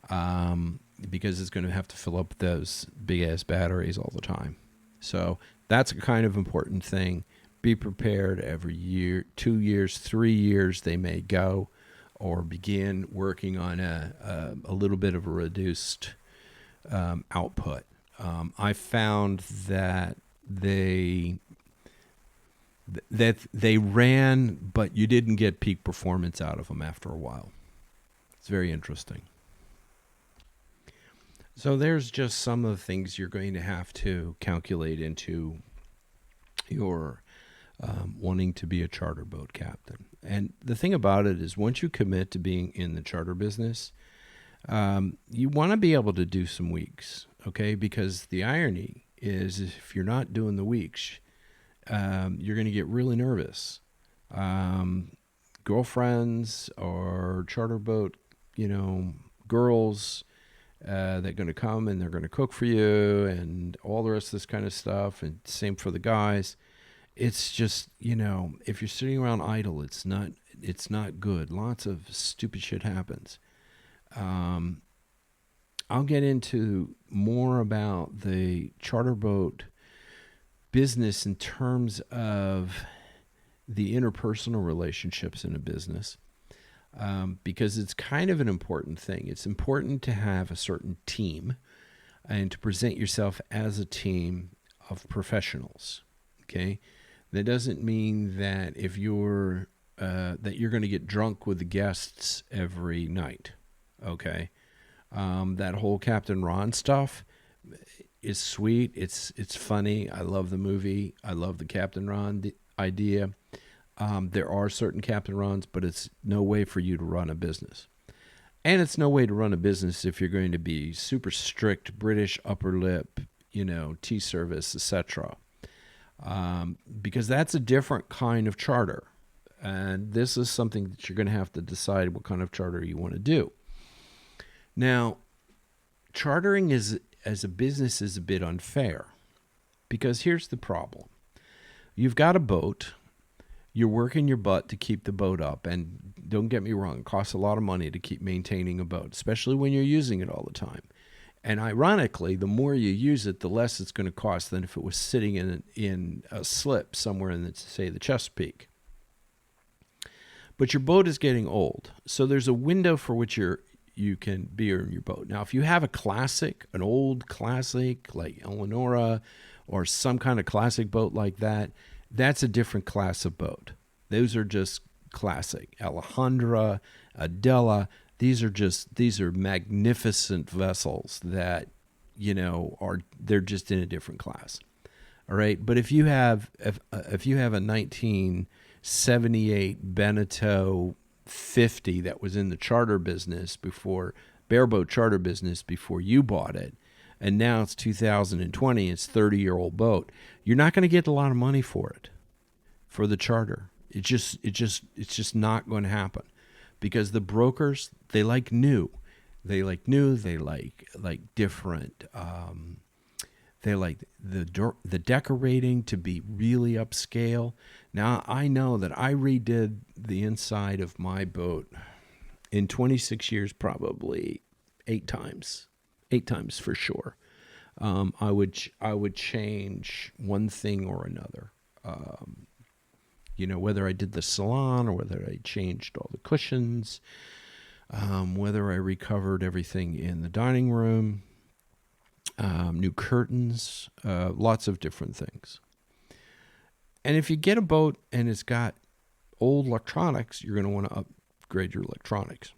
Because it's going to have to fill up those big-ass batteries all the time. So that's a kind of important thing. Be prepared every year, 2 years, 3 years, they may go or begin working on a little bit of a reduced output. I found that they ran, but you didn't get peak performance out of them after a while. It's very interesting. So there's just some of the things you're going to have to calculate into your wanting to be a charter boat captain. And the thing about it is, once you commit to being in the charter business, you want to be able to do some weeks, okay? Because the irony is, if you're not doing the weeks, you're going to get really nervous. Girlfriends or charter boat, girls, they're going to come and they're going to cook for you and all the rest of this kind of stuff. And same for the guys. It's just, if you're sitting around idle, it's not good. Lots of stupid shit happens. I'll get into more about the charter boat business in terms of the interpersonal relationships in a business. Because it's kind of an important thing. It's important to have a certain team and to present yourself as a team of professionals. Okay, that doesn't mean that if you're going to get drunk with the guests every night. Okay, that whole Captain Ron stuff is sweet. It's funny. I love the movie. I love the Captain Ron idea. There are certain Captain Rons, but it's no way for you to run a business. And it's no way to run a business if you're going to be super strict, British upper lip, tea service, etc. Because that's a different kind of charter. And this is something that you're going to have to decide what kind of charter you want to do. Now, chartering as a business is a bit unfair. Because here's the problem. You've got a boat. You're working your butt to keep the boat up. And don't get me wrong, it costs a lot of money to keep maintaining a boat, especially when you're using it all the time. And ironically, the more you use it, the less it's going to cost than if it was sitting in a slip somewhere in, say, the Chesapeake. But your boat is getting old. So there's a window for which you can be in your boat. Now, if you have an old classic like Eleonora or some kind of classic boat like that, that's a different class of boat. Those are just classic. Alejandra, Adela, these are magnificent vessels that, they're just in a different class. All right. But if you have a 1978 Beneteau 50 that was in the charter business bareboat charter business before you bought it, and now it's 2020, it's 30-year-old boat, you're not going to get a lot of money for it, for the charter. It's just not going to happen, because the brokers, they like new. They like different. They like the decorating to be really upscale. Now, I know that I redid the inside of my boat in 26 years, probably 8 times for sure. I would change one thing or another. Whether I did the salon or whether I changed all the cushions, whether I recovered everything in the dining room, new curtains, lots of different things. And if you get a boat and it's got old electronics, you're going to want to upgrade your electronics.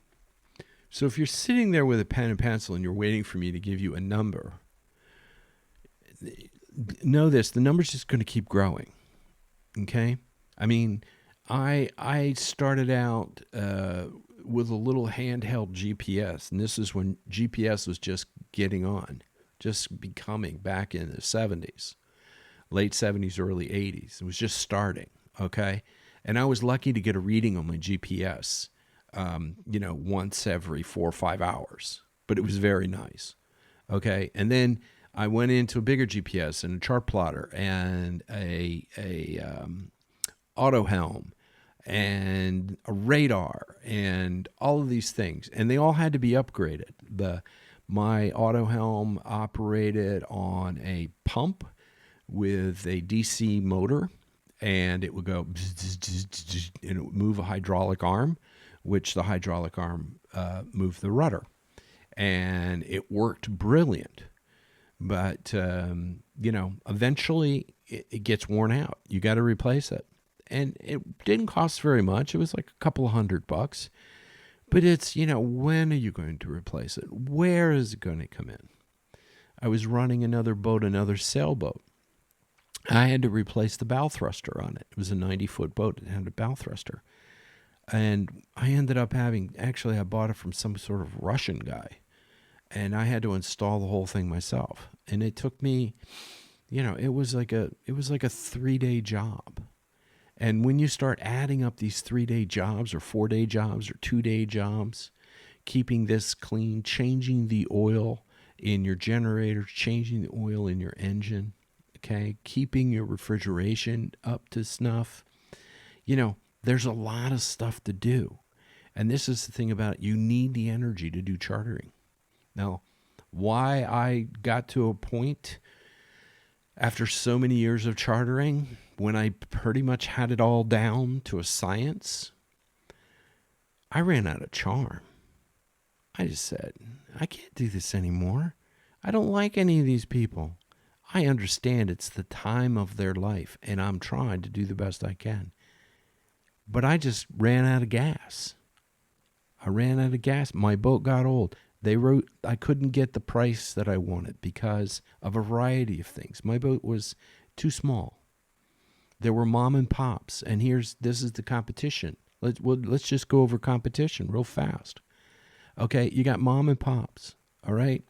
So if you're sitting there with a pen and pencil and you're waiting for me to give you a number, know this, the number's just going to keep growing. Okay? I mean, I started out with a little handheld GPS, and this is when GPS was just getting on, just becoming back in the 70s, late 70s, early 80s. It was just starting, okay? And I was lucky to get a reading on my GPS, once every 4 or 5 hours, but it was very nice, okay? And then I went into a bigger GPS and a chart plotter and a auto helm and a radar and all of these things, and they all had to be upgraded. My auto helm operated on a pump with a DC motor, and it would go and it would move a hydraulic arm, which the hydraulic arm moved the rudder, and it worked brilliant. But eventually it gets worn out. You got to replace it. And it didn't cost very much. It was like a couple of $100. But it's, when are you going to replace it? Where is it going to come in? I was running another boat, another sailboat. I had to replace the bow thruster on it. It was a 90-foot boat. It had a bow thruster. And I ended up I bought it from some sort of Russian guy. And I had to install the whole thing myself. And it took me, it was like a 3-day job. And when you start adding up these 3-day jobs or 4-day jobs or 2-day jobs, keeping this clean, changing the oil in your generator, changing the oil in your engine, okay, keeping your refrigeration up to snuff, there's a lot of stuff to do. And this is the thing about it. You need the energy to do chartering. Now, why I got to a point after so many years of chartering, when I pretty much had it all down to a science, I ran out of charm. I just said, I can't do this anymore. I don't like any of these people. I understand it's the time of their life, and I'm trying to do the best I can. But I just ran out of gas. My boat got old. They wrote I couldn't get the price that I wanted because of a variety of things. My boat was too small. There were mom and pops, and this is the competition. Let's just go over competition real fast. Okay, you got mom and pops, all right?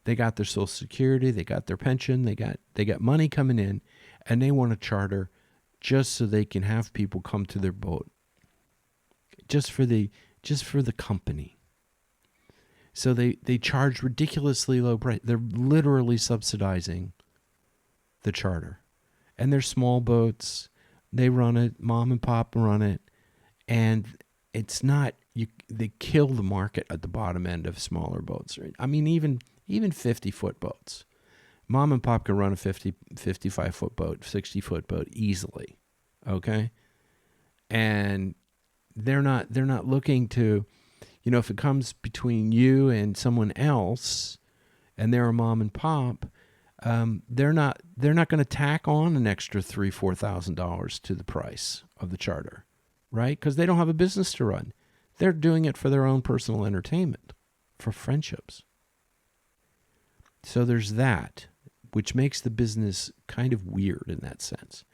They got their Social Security, they got their pension, they got money coming in, and they want to charter just so they can have people come to their boat. Just for the company. So they charge ridiculously low price. They're literally subsidizing the charter. And they're small boats. They run it. Mom and pop run it. And it's not, they kill the market at the bottom end of smaller boats. Right? I mean, even 50-foot boats. Mom and pop can run a 55-foot boat, 60-foot boat easily. Okay? And they're not looking to, if it comes between you and someone else, and they're a mom and pop, they're not going to tack on an extra $3,000-$4,000 to the price of the charter, right? Because they don't have a business to run. They're doing it for their own personal entertainment, for friendships. So there's that, which makes the business kind of weird in that sense.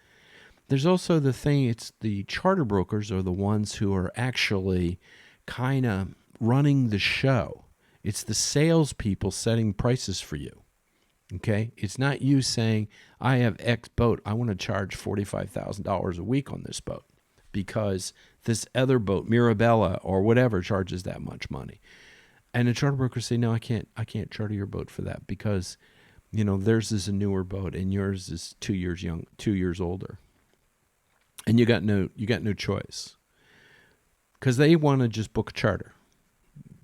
There's also the thing, it's the charter brokers are the ones who are actually kind of running the show. It's the salespeople setting prices for you. Okay? It's not you saying, I have X boat. I want to charge $45,000 a week on this boat because this other boat, Mirabella or whatever, charges that much money. And the charter brokers say, no, I can't charter your boat for that because, theirs is a newer boat and yours is 2 years older. And you got no choice. Because they want to just book a charter.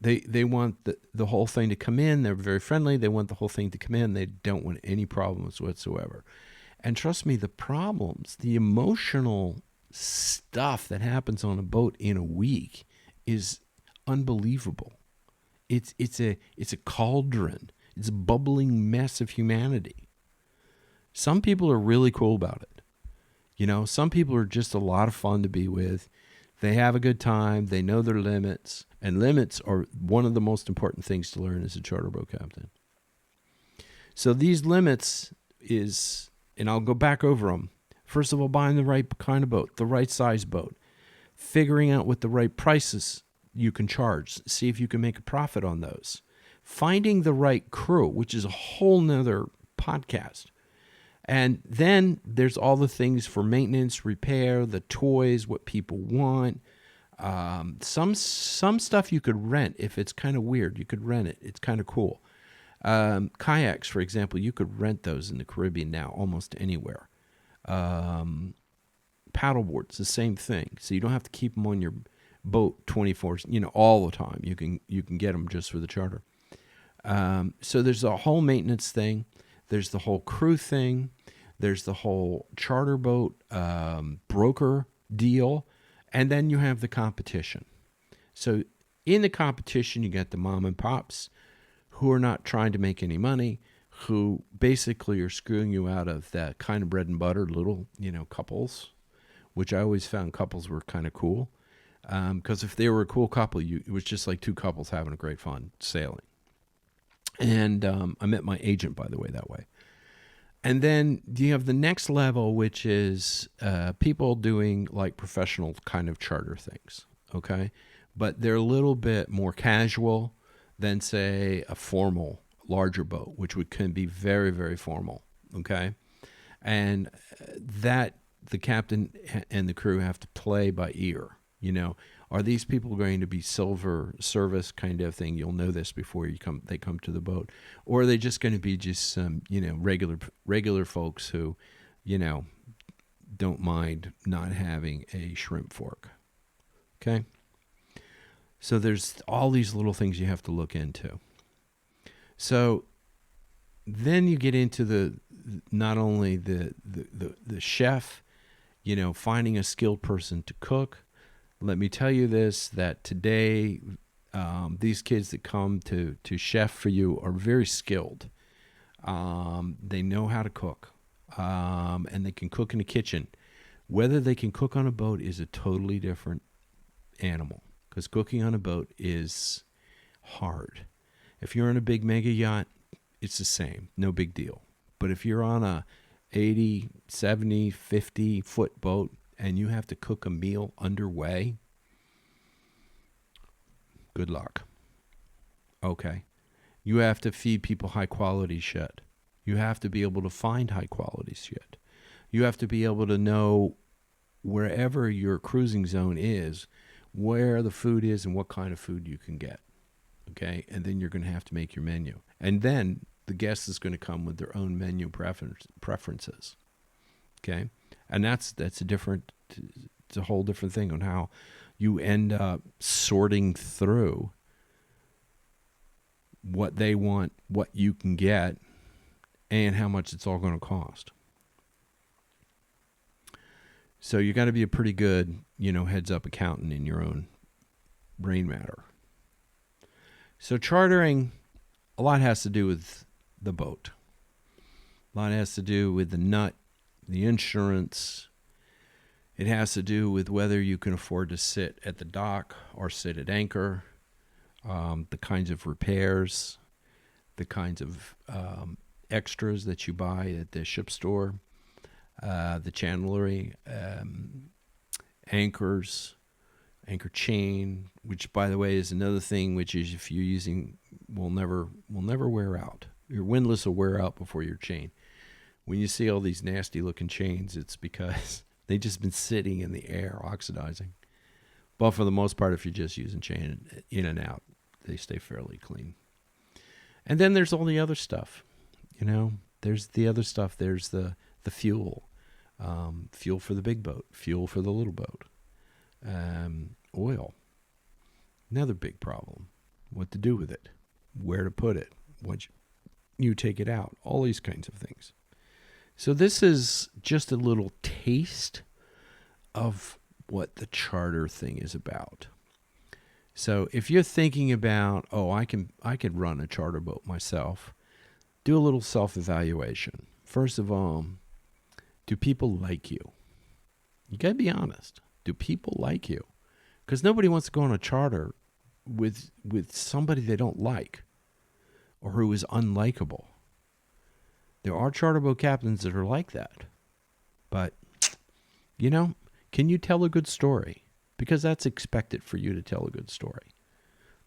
They want the whole thing to come in. They're very friendly. They want the whole thing to come in. They don't want any problems whatsoever. And trust me, the problems, the emotional stuff that happens on a boat in a week is unbelievable. It's a cauldron. It's a bubbling mess of humanity. Some people are really cool about it. You know, some people are just a lot of fun to be with. They have a good time. They know their limits. And limits are one of the most important things to learn as a charter boat captain. So these limits is, and I'll go back over them. First of all, buying the right kind of boat, the right size boat. Figuring out what the right prices you can charge. See if you can make a profit on those. Finding the right crew, which is a whole nother podcast. And then there's all the things for maintenance, repair, the toys, what people want. Some stuff you could rent if it's kind of weird. You could rent it. It's kind of cool. Kayaks, for example, you could rent those in the Caribbean now almost anywhere. Paddleboards, the same thing. So you don't have to keep them on your boat 24, all the time. You can get them just for the charter. So there's a whole maintenance thing. There's the whole crew thing. There's the whole charter boat broker deal. And then you have the competition. So in the competition, you get the mom and pops who are not trying to make any money, who basically are screwing you out of that kind of bread and butter little, couples, which I always found couples were kind of cool. Because if they were a cool couple, it was just like two couples having a great fun sailing. And I met my agent, by the way, that way. And then you have the next level, which is people doing like professional kind of charter things, okay? But they're a little bit more casual than, say, a formal larger boat, which can be very, very formal, okay? And that the captain and the crew have to play by ear, Are these people going to be silver service kind of thing? You'll know this before they come to the boat. Or are they just going to be just some, regular folks who, don't mind not having a shrimp fork? Okay? So there's all these little things you have to look into. So then you get into not only the chef, finding a skilled person to cook. Let me tell you this, that today, these kids that come to chef for you are very skilled. They know how to cook, and they can cook in the kitchen. Whether they can cook on a boat is a totally different animal, because cooking on a boat is hard. If you're on a big mega yacht, it's the same, no big deal. But if you're on a 80, 70, 50-foot boat, and you have to cook a meal underway, good luck. Okay. You have to feed people high-quality shit. You have to be able to find high-quality shit. You have to be able to know wherever your cruising zone is, where the food is and what kind of food you can get. Okay? And then you're going to have to make your menu. And then the guest is going to come with their own menu preferences. Okay? And that's it's a whole different thing on how you end up sorting through what they want, what you can get, and how much it's all going to cost. So you got to be a pretty good, heads up accountant in your own brain matter. So chartering, a lot has to do with the boat. A lot has to do with the nut, the insurance. It has to do with whether you can afford to sit at the dock or sit at anchor, the kinds of repairs, the kinds of extras that you buy at the ship store, the chandlery, anchors, anchor chain, which, by the way, is another thing which is, if you're using, will never wear out. Your windlass will wear out before your chain. When you see all these nasty looking chains, it's because they've just been sitting in the air oxidizing. But for the most part, if you're just using chain in and out, they stay fairly clean. And then there's all the other stuff. There's the other stuff. There's the fuel. Fuel for the big boat. Fuel for the little boat. Oil. Another big problem. what to do with it, where to put it, once you take it out, all these kinds of things. So this is just a little taste of what the charter thing is about. So if you're thinking about, I could run a charter boat myself, do a little self-evaluation. First of all, do people like you? You got to be honest. Do people like you? Because nobody wants to go on a charter with somebody they don't like or who is unlikable. There are charter boat captains that are like that. But, can you tell a good story? Because that's expected for you to tell a good story.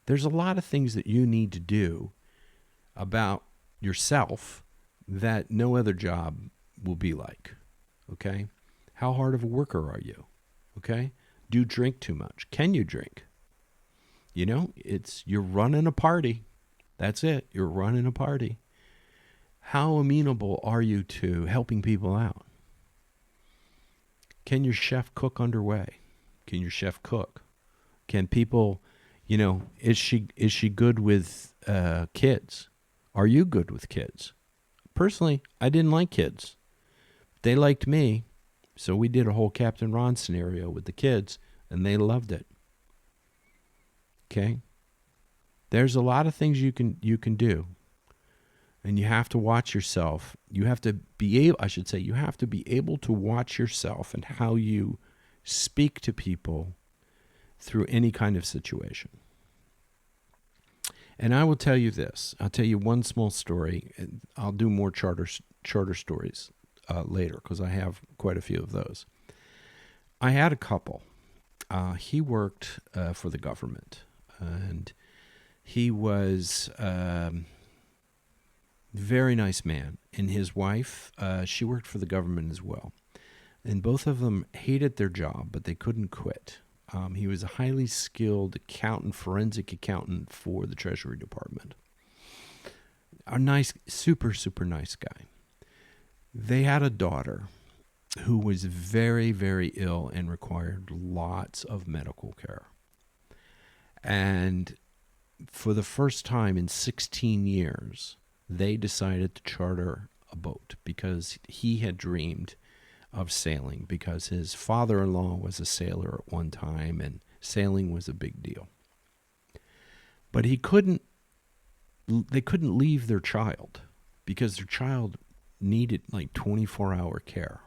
There's a lot of things that you need to do about yourself that no other job will be like. Okay? How hard of a worker are you? Okay? Do you drink too much? Can you drink? You're running a party. That's it. You're running a party. How amenable are you to helping people out? Can your chef cook underway? Can your chef cook? Can people, is she good with kids? Are you good with kids? Personally, I didn't like kids. They liked me, so we did a whole Captain Ron scenario with the kids, and they loved it. Okay? There's a lot of things you can do. And you have to watch yourself. You have to be able to watch yourself and how you speak to people through any kind of situation. And I will tell you this. I'll tell you one small story. And I'll do more charter stories later because I have quite a few of those. I had a couple. He worked for the government, and he was very nice man. And his wife, she worked for the government as well. And both of them hated their job, but they couldn't quit. He was a highly skilled accountant, forensic accountant for the Treasury Department. A nice, super, super nice guy. They had a daughter who was very, very ill and required lots of medical care. And for the first time in 16 years, they decided to charter a boat because he had dreamed of sailing, because his father-in-law was a sailor at one time and sailing was a big deal. But they couldn't leave their child because their child needed like 24-hour care.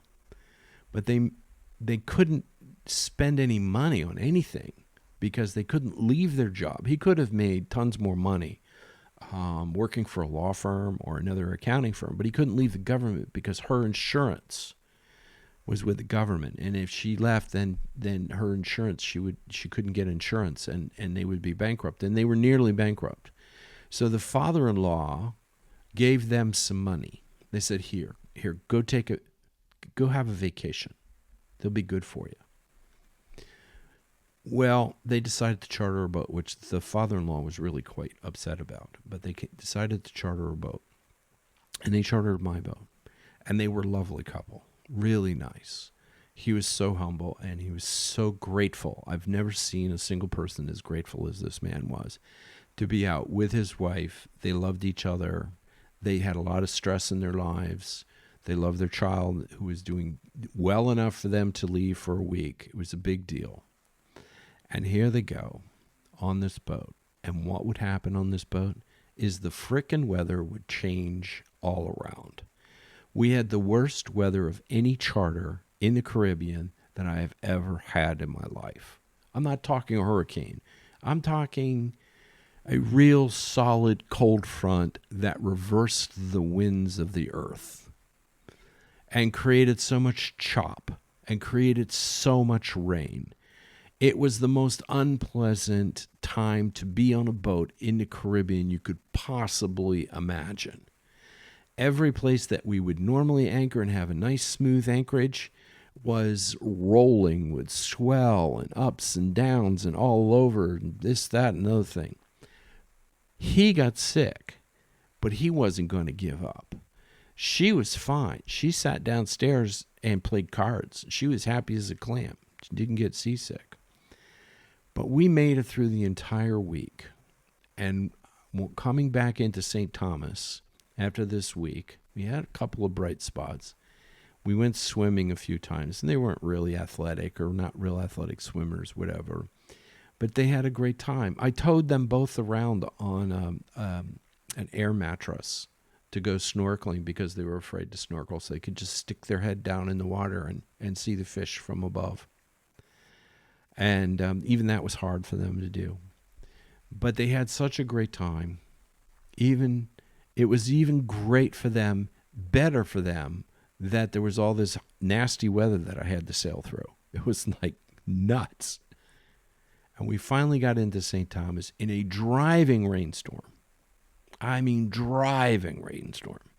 But they couldn't spend any money on anything because they couldn't leave their job. He could have made tons more money working for a law firm or another accounting firm, but he couldn't leave the government because her insurance was with the government, and if she left, then her insurance, she couldn't get insurance, and they would be bankrupt, and they were nearly bankrupt. So the father-in-law gave them some money. They said, here, go have a vacation. They'll be good for you. Well, they decided to charter a boat, which the father-in-law was really quite upset about, but they decided to charter a boat, and they chartered my boat, and they were a lovely couple. Really nice. He was so humble and he was so grateful. I've never seen a single person as grateful as this man was to be out with his wife. They loved each other. They had a lot of stress in their lives. They loved their child who was doing well enough for them to leave for a week. It was a big deal. And here they go on this boat. And what would happen on this boat is the frickin' weather would change all around. We had the worst weather of any charter in the Caribbean that I have ever had in my life. I'm not talking a hurricane. I'm talking a real solid cold front that reversed the winds of the earth and created so much chop and created so much rain. It was the most unpleasant time to be on a boat in the Caribbean you could possibly imagine. Every place that we would normally anchor and have a nice smooth anchorage was rolling with swell and ups and downs and all over and this, that, and another thing. He got sick, but he wasn't going to give up. She was fine. She sat downstairs and played cards. She was happy as a clam. She didn't get seasick. But we made it through the entire week. And coming back into St. Thomas after this week, we had a couple of bright spots. We went swimming a few times, and they weren't really athletic or not real athletic swimmers, whatever. But they had a great time. I towed them both around on an air mattress to go snorkeling because they were afraid to snorkel, so they could just stick their head down in the water and see the fish from above. And even that was hard for them to do. But they had such a great time. It was even great for them, better for them, that there was all this nasty weather that I had to sail through. It was like nuts. And we finally got into St. Thomas in a driving rainstorm. I mean, driving rainstorm.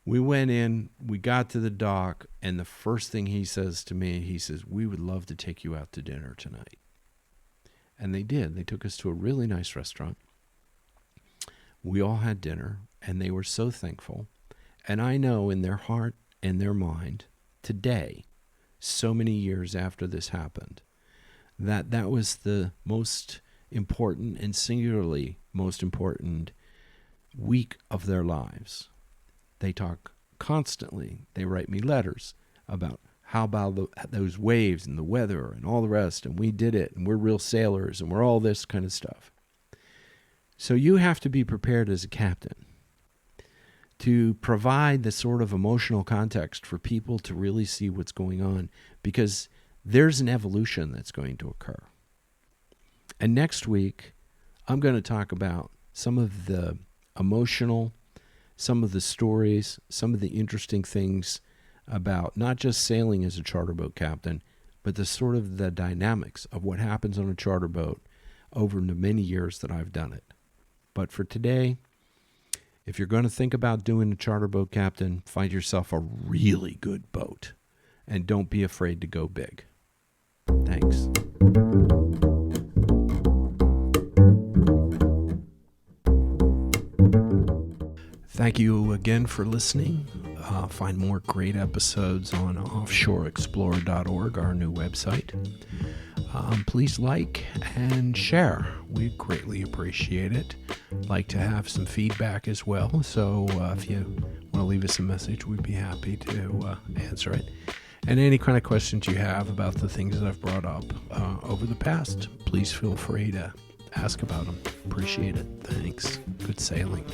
We went in, we got to the dock, and the first thing he says to me, he says, "We would love to take you out to dinner tonight." And they did. They took us to a really nice restaurant. We all had dinner, and they were so thankful. And I know in their heart and their mind, today, so many years after this happened, that was the most important and singularly most important week of their lives. They talk constantly. They write me letters about how about those waves and the weather and all the rest, and we did it, and we're real sailors, and we're all this kind of stuff. So you have to be prepared as a captain to provide the sort of emotional context for people to really see what's going on, because there's an evolution that's going to occur. And next week, I'm going to talk about some of the emotional, some of the stories, some of the interesting things about not just sailing as a charter boat captain, but the sort of the dynamics of what happens on a charter boat over the many years that I've done it. But for today, if you're going to think about doing a charter boat captain, find yourself a really good boat and don't be afraid to go big. Thanks. Thank you again for listening. Find more great episodes on offshoreexplorer.org, our new website. Please like and share. We greatly appreciate it. Like to have some feedback as well. So if you want to leave us a message, we'd be happy to answer it. And any kind of questions you have about the things that I've brought up over the past, please feel free to ask about them. Appreciate it. Thanks. Good sailing.